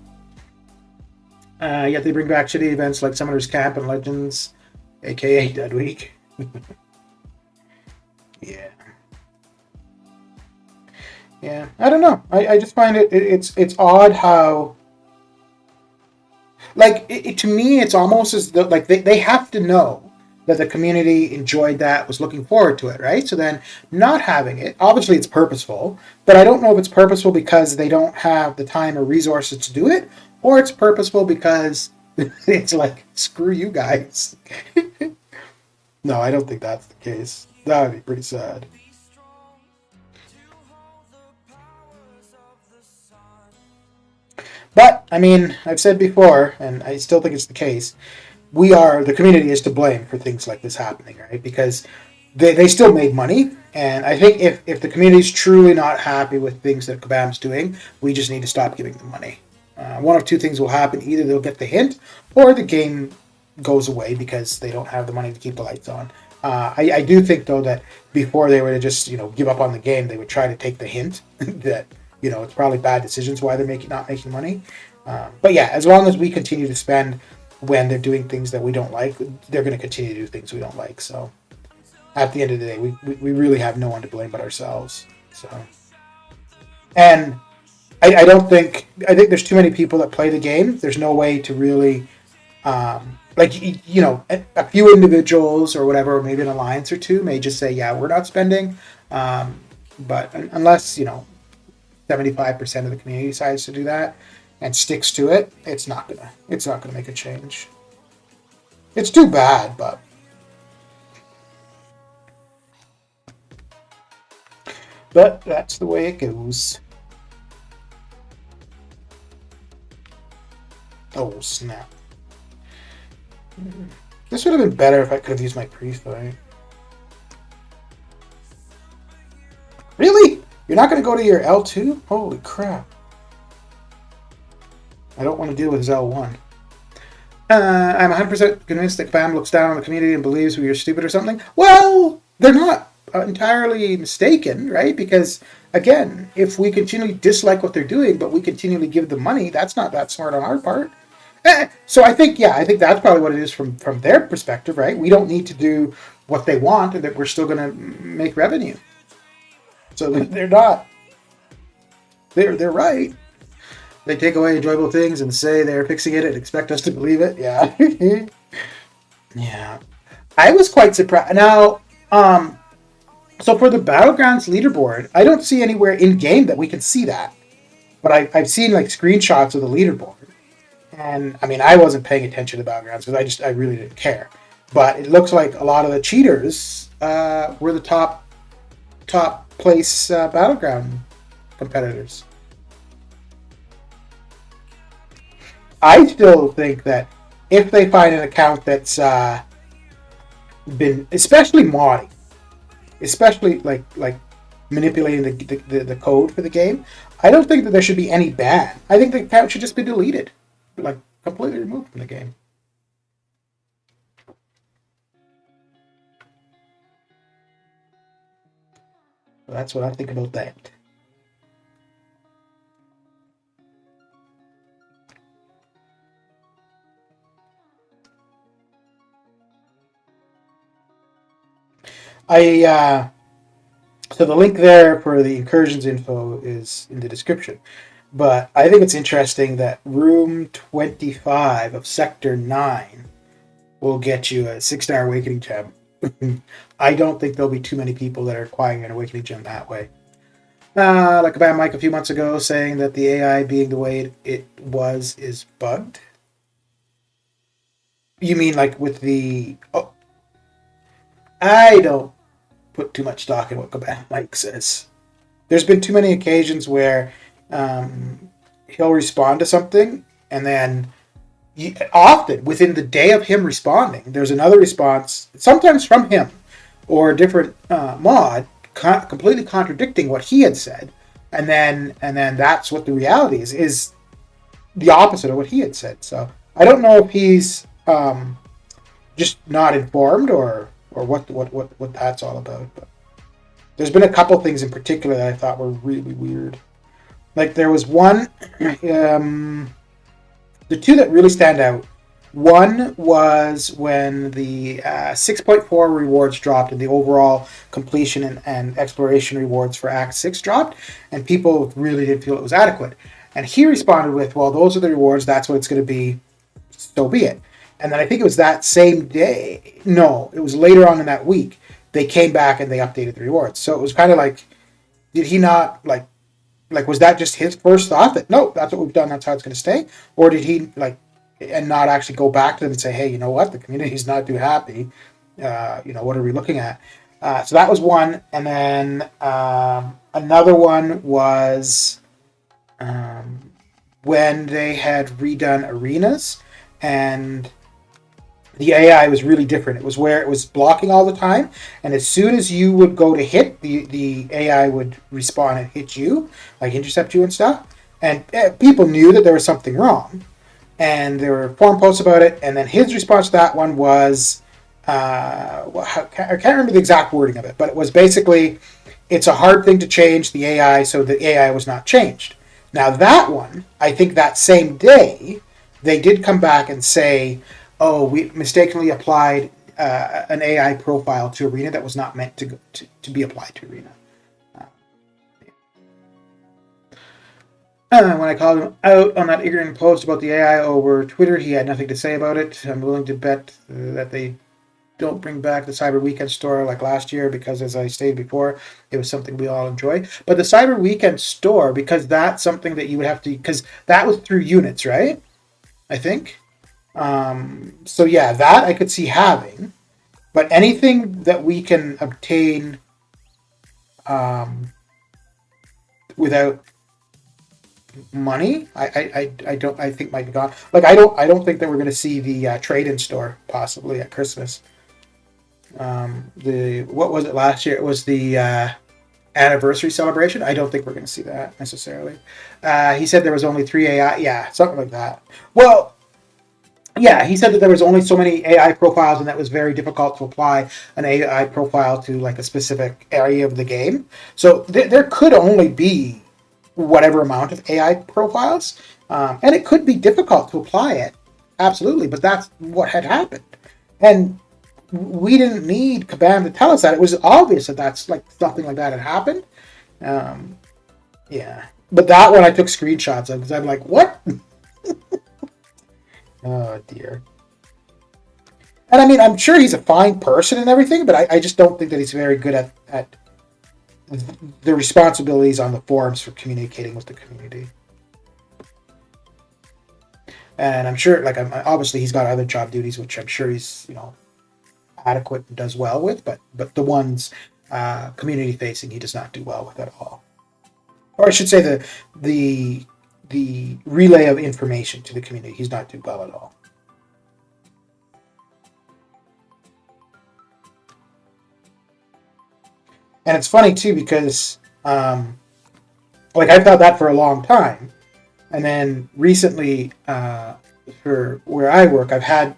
Yet they bring back shitty events like Summoner's Camp and Legends, a.k.a. Dead Week. Yeah. Yeah, I don't know. I just find it's odd how, like, to me, it's almost as though, like, they have to know that the community enjoyed that, was looking forward to it, right? So then not having it, obviously it's purposeful, but I don't know if it's purposeful because they don't have the time or resources to do it, or it's purposeful because it's like, screw you guys. No, I don't think that's the case. That would be pretty sad. But, I mean, I've said before, and I still think it's the case, the community is to blame for things like this happening, right? Because they still made money, and I think if the community's truly not happy with things that Kabam's doing, we just need to stop giving them money. One of two things will happen. Either they'll get the hint, or the game goes away because they don't have the money to keep the lights on. I do think, though, that before they were to just, give up on the game, they would try to take the hint that... it's probably bad decisions why they're not making money. But yeah, as long as we continue to spend when they're doing things that we don't like, they're going to continue to do things we don't like. So at the end of the day, we really have no one to blame but ourselves. So, and I don't think, I think there's too many people that play the game. There's no way to really, like, you know, a few individuals or whatever, maybe an alliance or two may just say, yeah, we're not spending. But unless, you know, 75% of the community decides to do that and sticks to it, it's not gonna make a change. It's too bad, but that's the way it goes. Oh snap! This would have been better if I could have used my pre-fight. Really? You're not going to go to your L2? Holy crap! I don't want to deal with his L1. I'm 100% convinced that Kabam looks down on the community and believes we are stupid or something. Well, they're not entirely mistaken, right? Because, again, if we continually dislike what they're doing, but we continually give them money, that's not that smart on our part. So I think that's probably what it is from their perspective, right? We don't need to do what they want, and that we're still going to make revenue. So they're not. They're right. They take away enjoyable things and say they're fixing it and expect us to believe it. Yeah. Yeah. I was quite surprised. Now, so for the Battlegrounds leaderboard, I don't see anywhere in game that we can see that. But I've seen like screenshots of the leaderboard. And I mean, I wasn't paying attention to Battlegrounds because I really didn't care. But it looks like a lot of the cheaters were the top place Battleground competitors. I still think that if they find an account that's been, especially modding, especially like manipulating the code for the game, I don't think that there should be any ban. I think the account should just be deleted, like completely removed from the game. So that's what I think about that. So the link there for the Incursions info is in the description. But I think it's interesting that room 25 of Sector 9 will get you a 6-star Awakening Gem. I don't think there'll be too many people that are acquiring an Awakening Gem that way. Like about Mike a few months ago saying that the AI being the way it was is bugged. You mean like with the... Oh, I don't put too much stock in what Kabam Mike says. There's been too many occasions where he'll respond to something, and then often within the day of him responding, there's another response, sometimes from him or a different mod, completely contradicting what he had said, and then that's what the reality is the opposite of what he had said. So I don't know if he's just not informed or what that's all about. But there's been a couple things in particular that I thought were really weird. Like there was one, the two that really stand out. One was when the 6.4 rewards dropped and the overall completion and exploration rewards for Act 6 dropped, and people really didn't feel it was adequate. And he responded with, well, those are the rewards, that's what it's going to be, so be it. And then I think it was that same day, no, it was later on in that week, they came back and they updated the rewards. So it was kind of like, did he not, like was that just his first thought that, no, that's what we've done, that's how it's going to stay? Or did he, and not actually go back to them and say, hey, you know what, the community's not too happy, what are we looking at? So that was one. And then another one was when they had redone arenas, and the AI was really different. It was where it was blocking all the time, and as soon as you would go to hit, the AI would respawn and hit you, like intercept you and stuff. And people knew that there was something wrong, and there were forum posts about it. And then his response to that one was, I can't remember the exact wording of it, but it was basically, it's a hard thing to change the AI, so the AI was not changed. Now that one, I think that same day, they did come back and say, oh, we mistakenly applied an AI profile to Arena that was not meant to be applied to Arena. When I called him out on that ignorant post about the AI over Twitter, he had nothing to say about it. I'm willing to bet that they don't bring back the Cyber Weekend store like last year because, as I stated before, it was something we all enjoy. But the Cyber Weekend store, because that's something that you would have to, because that was through units, right? I think. So yeah, that I could see having. But anything that we can obtain without money, I don't, I think might be gone. Like I don't think that we're going to see the trade-in store possibly at Christmas. The what was it last year? It was the anniversary celebration. I don't think we're going to see that necessarily. He said there was only 3 AI. Yeah, something like that. Well, yeah, he said that there was only so many AI profiles, and that was very difficult to apply an AI profile to like a specific area of the game. So there could only be whatever amount of AI profiles, and it could be difficult to apply it. Absolutely, but that's what had happened, and we didn't need Kabam to tell us that. It was obvious that that's like something like that had happened. Um, yeah, but that one I took screenshots of because I'm like, what? Oh dear. And I mean, I'm sure he's a fine person and everything, but I just don't think that he's very good at the responsibilities on the forums for communicating with the community. And I'm sure, like, obviously he's got other job duties, which I'm sure he's, adequate and does well with, but the ones community facing, he does not do well with at all. Or I should say the relay of information to the community, he's not do well at all. And it's funny too because like I've thought that for a long time, and then recently for where I work, I've had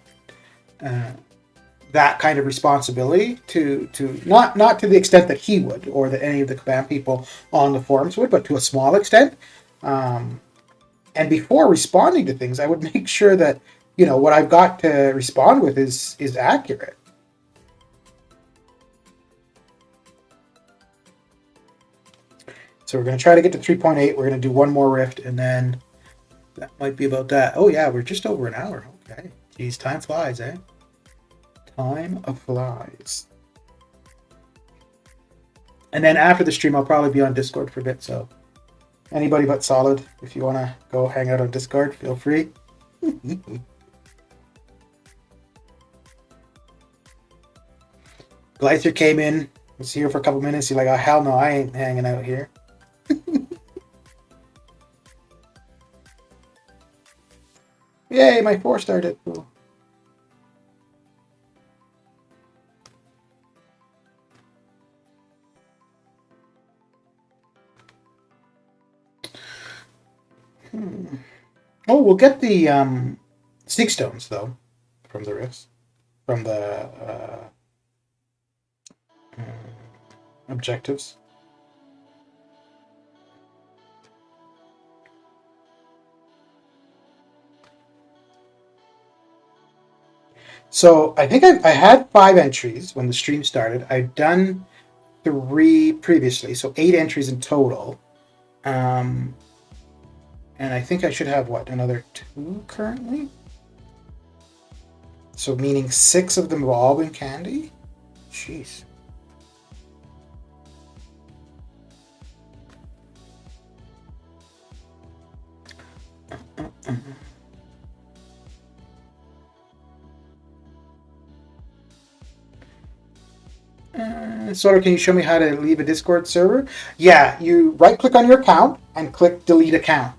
that kind of responsibility to not to the extent that he would or that any of the Kabam people on the forums would, but to a small extent. And before responding to things, I would make sure that what I've got to respond with is accurate. So we're going to try to get to 3.8. We're going to do one more rift, and then that might be about that. Oh yeah, we're just over an hour. Okay. Geez, time flies, eh? Time flies. And then after the stream, I'll probably be on Discord for a bit, so anybody but Solid, if you want to go hang out on Discord, feel free. Glyther came in, was here for a couple minutes. He's like, oh, hell no, I ain't hanging out here. Yay, my 4-star did cool. Oh, we'll get the Seek Stones, though, from the rifts. From the objectives. So I think I had 5 entries when the stream started. I've done 3 previously, so 8 entries in total. And I think I should have, another 2 currently? So meaning 6 of them have all been candy? Jeez. Solar, can you show me how to leave a Discord server? Yeah, you right-click on your account and click Delete Account.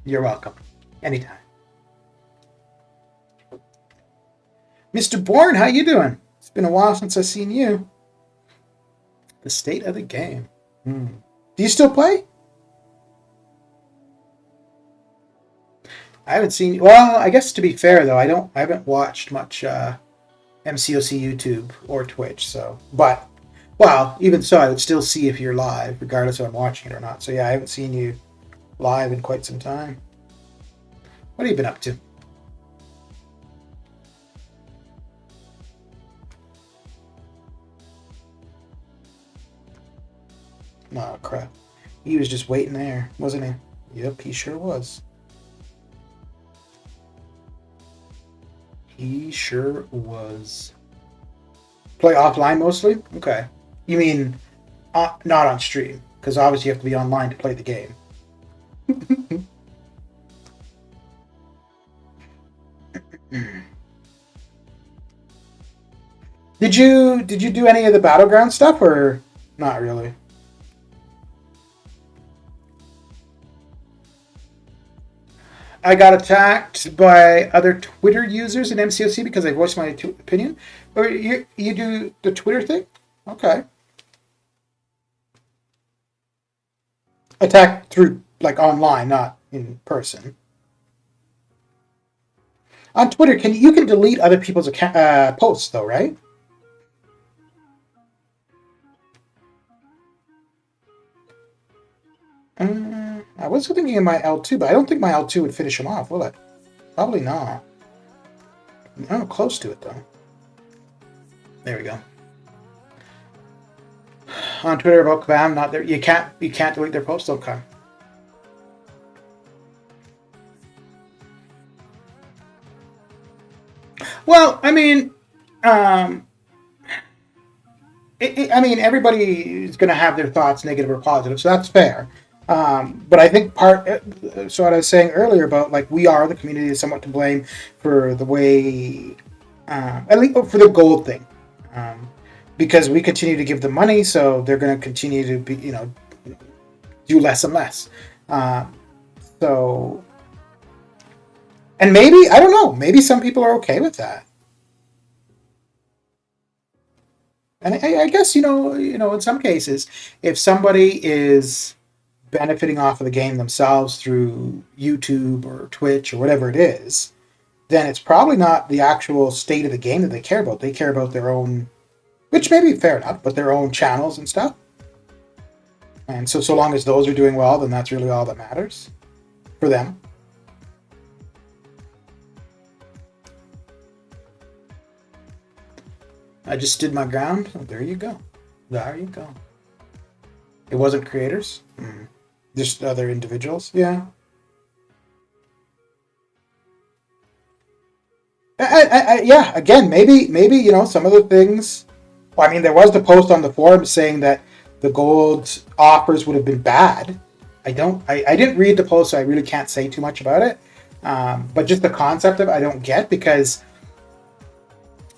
You're welcome. Anytime. Mr. Bourne, how you doing? It's been a while since I've seen you. The state of the game. Do you still play? I haven't seen. Well, I guess to be fair though, I haven't watched much MCOC YouTube or Twitch. So, but even so, I would still see if you're live, regardless if I'm watching it or not. So yeah, I haven't seen you live in quite some time. What have you been up to? Oh, crap. He was just waiting there, wasn't he? Yep, he sure was. He sure was. Play offline mostly? Okay. You mean not on stream? Because obviously you have to be online to play the game. Did you do any of the battleground stuff or not really? I got attacked by other Twitter users in MCOC because I voiced my opinion. Or you do the Twitter thing? Okay. Attacked through like online, not in person. On Twitter, you can delete other people's posts though, right? I was thinking of my L2, but I don't think my L2 would finish him off, will it? Probably not. Oh, close to it though. There we go. On Twitter about Kabam, not there. You can't delete their posts. Okay. Well, I mean, I mean, everybody is going to have their thoughts, negative or positive, so that's fair. But I think so what I was saying earlier about like we are the community is somewhat to blame for the way, at least for the gold thing, because we continue to give them money, so they're going to continue to be, do less and less. So, and maybe I don't know, maybe some people are okay with that. And I guess in some cases, if somebody is benefiting off of the game themselves through YouTube or Twitch or whatever it is, then it's probably not the actual state of the game that they care about. They care about their own, which may be fair enough, but their own channels and stuff. And so long as those are doing well, then that's really all that matters for them. I just stood my ground. Oh, there you go. There you go. It wasn't creators. Just other individuals. Yeah. Yeah. Again, maybe some of the things. Well, I mean, there was the post on the forum saying that the gold offers would have been bad. I didn't read the post, so I really can't say too much about it. But just the concept of it, I don't get because.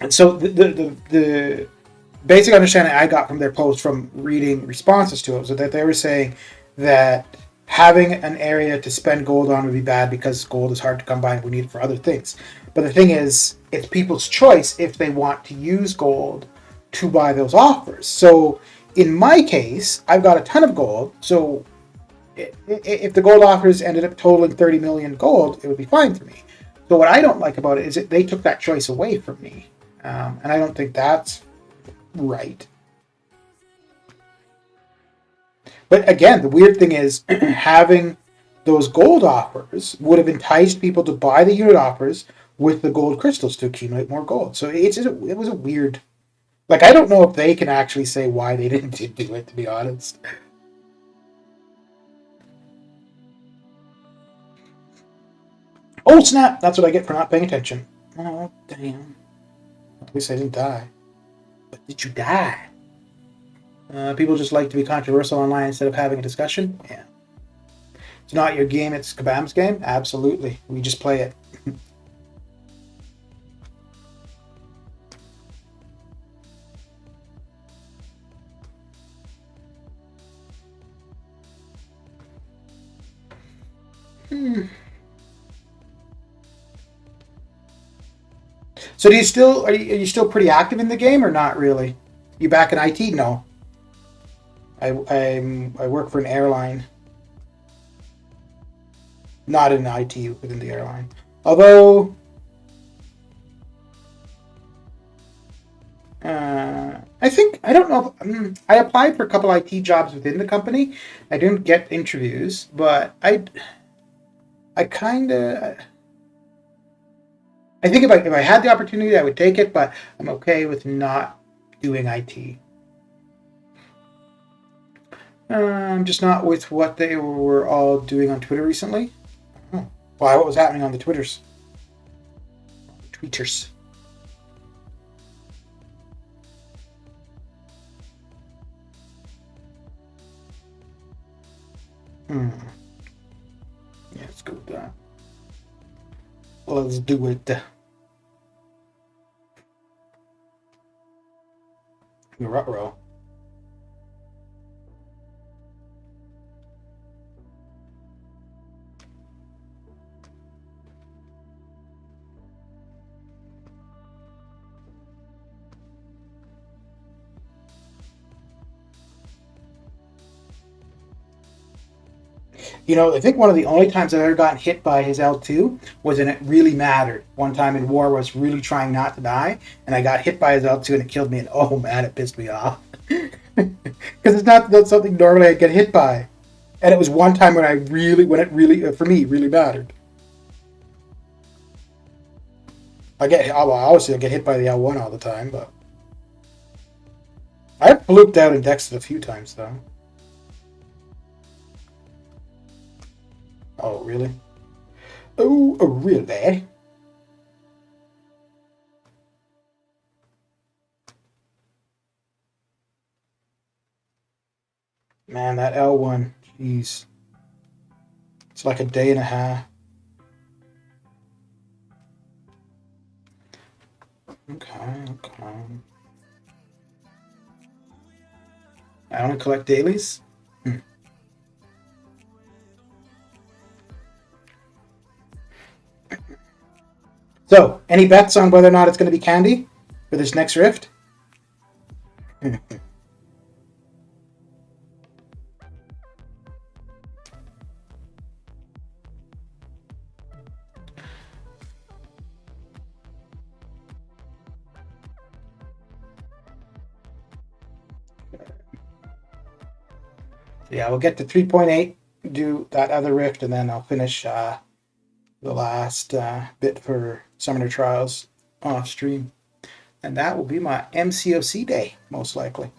So the basic understanding I got from their post from reading responses to it was that they were saying that having an area to spend gold on would be bad because gold is hard to come by and we need it for other things. But the thing is, it's people's choice if they want to use gold to buy those offers. So in my case, I've got a ton of gold. So if the gold offers ended up totaling 30 million gold, it would be fine for me. So what I don't like about it is that they took that choice away from me. And I don't think that's right. But again, the weird thing is having those gold offers would have enticed people to buy the unit offers with the gold crystals to accumulate more gold. So it was a weird. Like, I don't know if they can actually say why they didn't do it, to be honest. Oh, snap! That's what I get for not paying attention. Oh, damn. At least I didn't die. But did you die? People just like to be controversial online instead of having a discussion? Yeah. It's not your game, it's Kabam's game? Absolutely. We just play it. So are you still pretty active in the game or not really? You back in IT? No. I work for an airline. Not in IT within the airline. Although I don't know. I applied for a couple IT jobs within the company. I didn't get interviews, but I kind of. I think if I had the opportunity, I would take it, but I'm okay with not doing IT. Just not with what they were all doing on Twitter recently. Oh. Why? What was happening on the Twitters? Tweeters. Yeah, let's go with that. Let's do it. Ruh-roh. You know, I think one of the only times I've ever gotten hit by his L2 was when it really mattered. One time in war, I was really trying not to die, and I got hit by his L2 and it killed me. And oh man, it pissed me off because it's not something normally I get hit by. And it was one time when it really, for me, really mattered. Obviously I get hit by the L1 all the time, but I've blooped out and dexed it a few times though. Oh really? Oh really? Man, that L1, jeez, it's like a day and a half. Okay. I only collect dailies. So, any bets on whether or not it's going to be candy for this next rift? Yeah, we'll get to 3.8, do that other rift, and then I'll finish the last bit for Summoner Trials off stream. And that will be my MCOC day, most likely.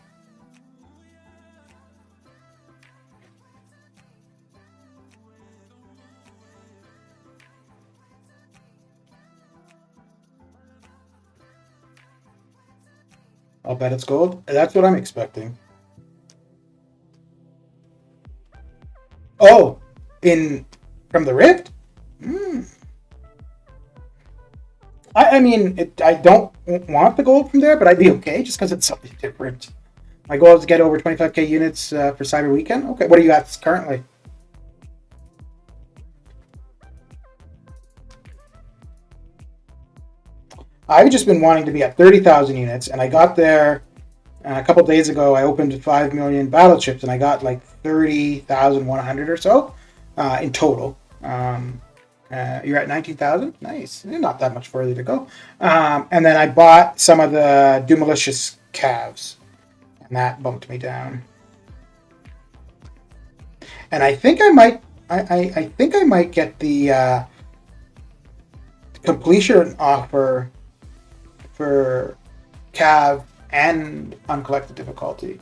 I'll bet it's gold. That's what I'm expecting. Oh, from the rift? I mean, I don't want the gold from there, but I'd be okay just because it's something different. My goal is to get over 25k units for Cyber Weekend. Okay, what do you got currently? I've just been wanting to be at 30,000 units, and I got there a couple days ago. I opened 5 million battle chips, and I got like 30,100 or so in total. You're at 19,000? Nice. Not that much further to go. And then I bought some of the Dumalicious calves, and that bumped me down. And I think I might get the completion offer for Cav and uncollected difficulty.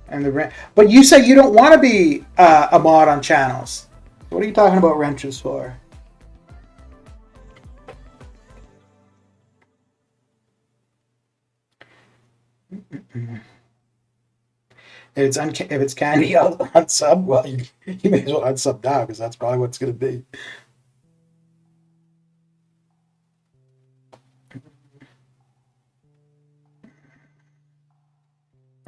And but you say you don't want to be a mod on channels. What are you talking about wrenches for? If it's candy on unsub, well, you may as well unsub now because that's probably what it's going to be.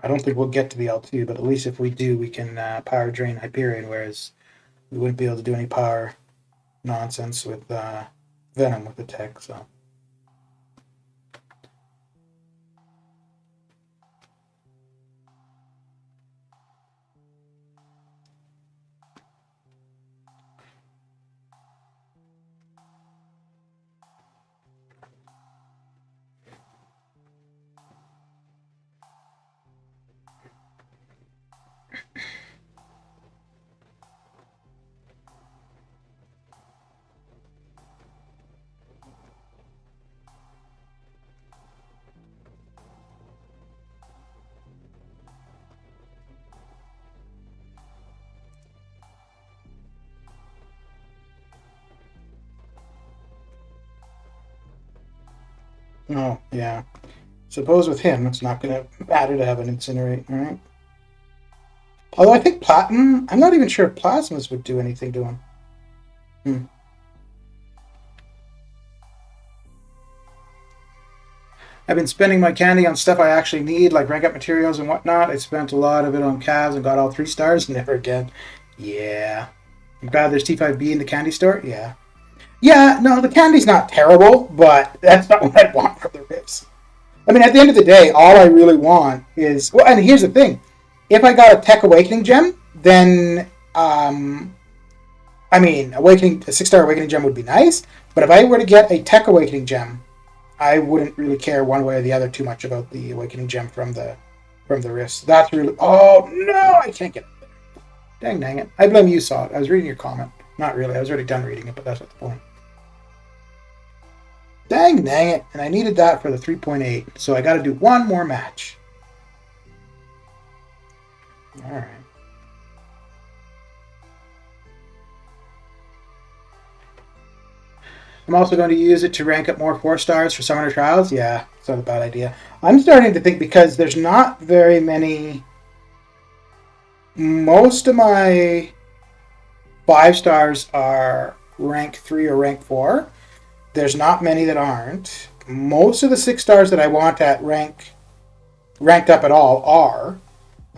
I don't think we'll get to the L2, but at least if we do, we can power drain Hyperion, whereas we wouldn't be able to do any power nonsense with Venom with the tech. So. Oh, yeah. Suppose with him, it's not going to matter to have an incinerate, right? Although I think platinum, I'm not even sure if plasmas would do anything to him. Hmm. I've been spending my candy on stuff I actually need, like rank up materials and whatnot. I spent a lot of it on calves and got all 3 stars. Never again. Yeah. I'm glad there's T5B in the candy store. Yeah. Yeah, no, the candy's not terrible, but that's not what I want for the rifts. I mean, at the end of the day, all I really want is... Well, and here's the thing. If I got a Tech Awakening gem, then... I mean, a 6-star Awakening gem would be nice, but if I were to get a Tech Awakening gem, I wouldn't really care one way or the other too much about the Awakening gem from the rifts. That's really... Oh, no! I can't get it there. Dang it. I blame you, Saw it. I was reading your comment. Not really. I was already done reading it, but that's not the point. Dang it. And I needed that for the 3.8, so I got to do one more match. All right. I'm also going to use it to rank up more 4 stars for Summoner Trials. Yeah, it's not a bad idea. I'm starting to think, because there's not very many... Most of my 5 stars are rank 3 or rank 4. There's not many that aren't. Most of the 6 stars that I want at ranked up at all are.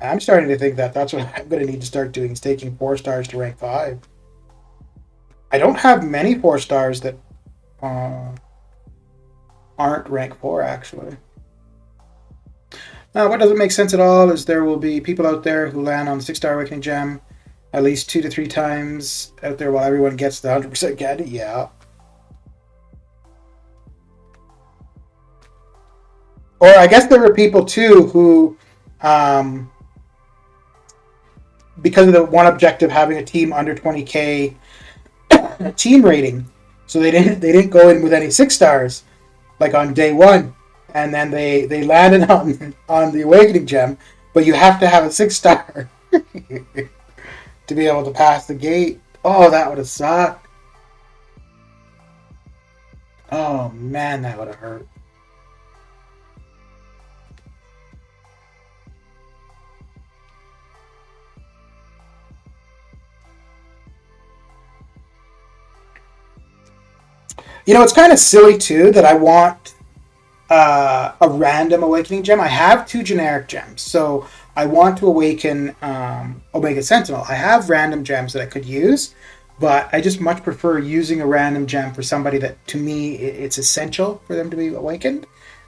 I'm starting to think that that's what I'm going to need to start doing, is taking 4 stars to rank 5. I don't have many 4 stars that aren't rank 4, actually. What doesn't make sense at all is there will be people out there who land on the 6-star Awakening Gem at least 2 to 3 times out there while everyone gets the 100% candy. Yeah. Or I guess there are people, too, who... because of the one objective having a team under 20k team rating, so they didn't go in with any 6 stars like on day 1, and then they landed on the Awakening Gem, but you have to have a 6 star to be able to pass the gate. Oh, that would have sucked. Oh man, that would have hurt. You know, it's kind of silly too that I want a random Awakening Gem. I have 2 generic gems, so I want to awaken Omega Sentinel. I have random gems that I could use, but I just much prefer using a random gem for somebody that, to me, it's essential for them to be awakened.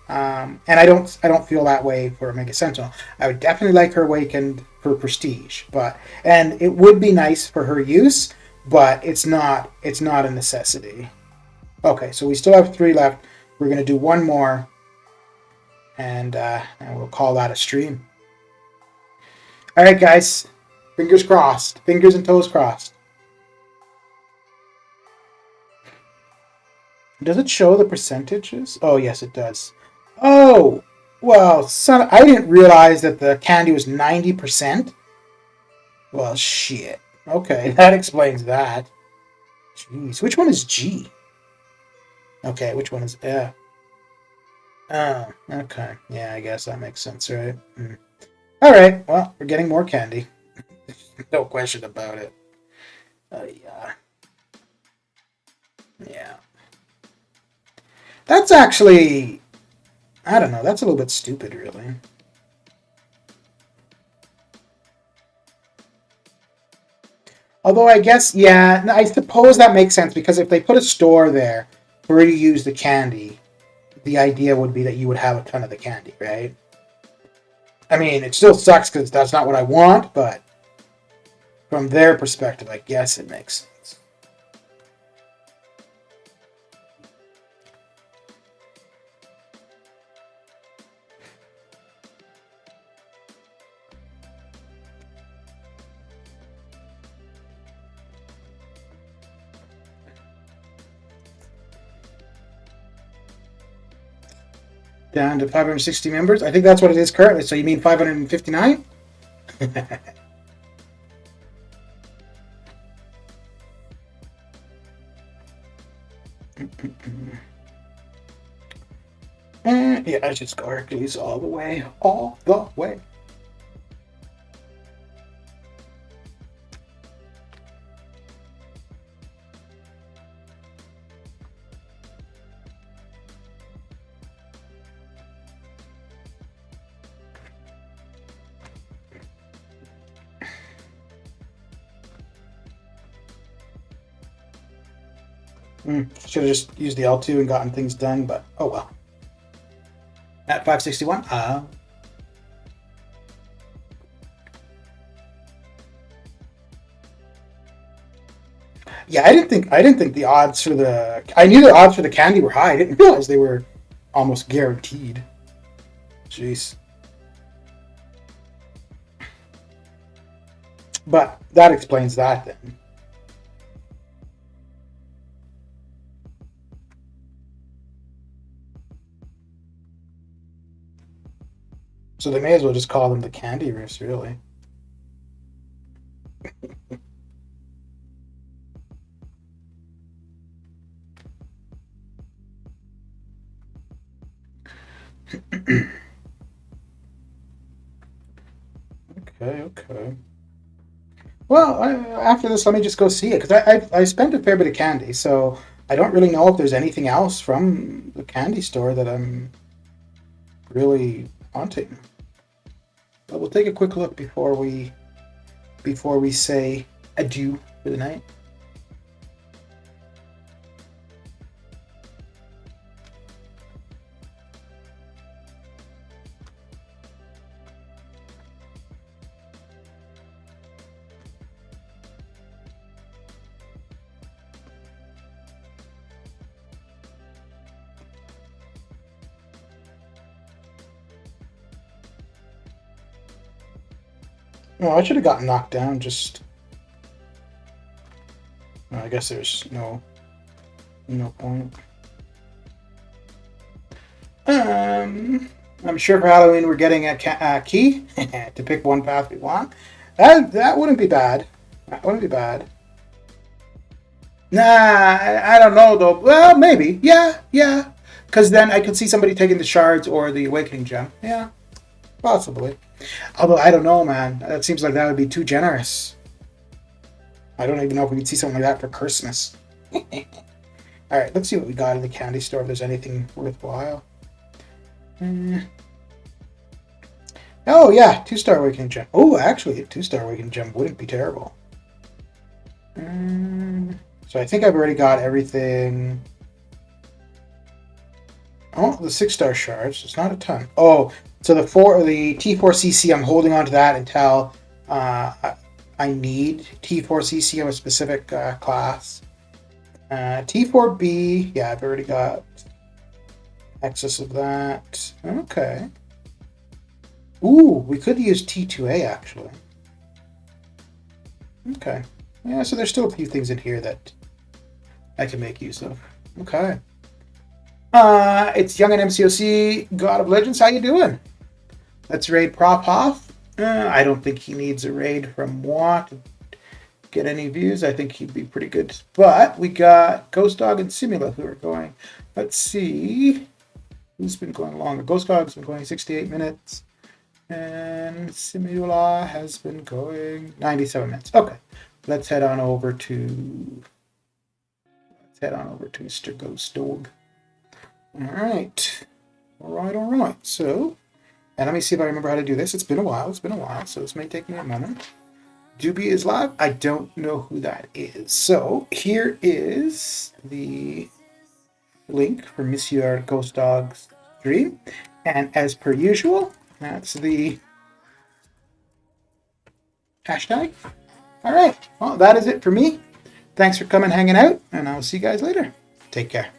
And I don't feel that way for Omega Sentinel. I would definitely like her awakened for prestige, and it would be nice for her use, but it's not a necessity. Okay, so we still have 3 left. We're going to do one more, and we'll call that a stream. All right, guys. Fingers crossed. Fingers and toes crossed. Does it show the percentages? Oh, yes, it does. Oh, well, son, I didn't realize that the candy was 90%. Well, shit. Okay, that explains that. Jeez, which one is G? Okay, which one is F? Oh, okay. Yeah, I guess that makes sense, right? All right, well, we're getting more candy. No question about it. Yeah. Yeah. That's actually... I don't know, that's a little bit stupid, really. Although I guess, yeah, I suppose that makes sense, because if they put a store there for you to use the candy, the idea would be that you would have a ton of the candy, right? I mean, it still sucks because that's not what I want, but from their perspective, I guess it makes sense. Down to 560 members. I think that's what it is currently. So you mean 559? Yeah, I just go Hercules all the way. All the way. Should have just used the L2 and gotten things done, but oh well. At 561. Yeah, I didn't think the odds for the. I knew the odds for the candy were high. I didn't realize they were almost guaranteed. Jeez. But that explains that then. So they may as well just call them the candy riffs, really. Okay. Well, after this, let me just go see it, because I spent a fair bit of candy, so I don't really know if there's anything else from the candy store that I'm really wanting. But we'll take a quick look before we say adieu for the night. No, I should have gotten knocked down. Just, well, I guess there's no point. I'm sure for Halloween we're getting a key to pick one path we want. That wouldn't be bad. That wouldn't be bad. Nah, I don't know though. Well, maybe. Yeah. Because then I could see somebody taking the shards or the awakening gem. Yeah, possibly. Although I don't know, man. That seems like that would be too generous. I don't even know if we could see something like that for Christmas. All right, let's see what we got in the candy store. If there's anything worthwhile. Oh yeah, 2-star awakening gem. Oh, actually, a 2-star awakening gem wouldn't be terrible. So I think I've already got everything. Oh, the 6-star shards. It's not a ton. Oh, so the T4CC, I'm holding on to that until I need T4CC of a specific class. T4B, yeah, I've already got excess of that. Okay. Ooh, we could use T2A actually. Okay. Yeah, so there's still a few things in here that I can make use of. Okay. It's Young and MCOC, God of Legends. How you doing? Let's raid Prop Hoff. I don't think he needs a raid from Moi to get any views. I think he'd be pretty good. But we got Ghost Dog and Simula who are going. Let's see. Who's been going longer? Ghost Dog's been going 68 minutes. And Simula has been going 97 minutes. Okay. Let's head on over to Mr. Ghost Dog. All right. So, and let me see if I remember how to do this. It's been a while, so this may take me a moment. Doobie is live. I don't know who that is. So, here is the link for Monsieur Ghost Dog's stream. And as per usual, that's the hashtag. All right. Well, that is it for me. Thanks for coming hanging out, and I'll see you guys later. Take care.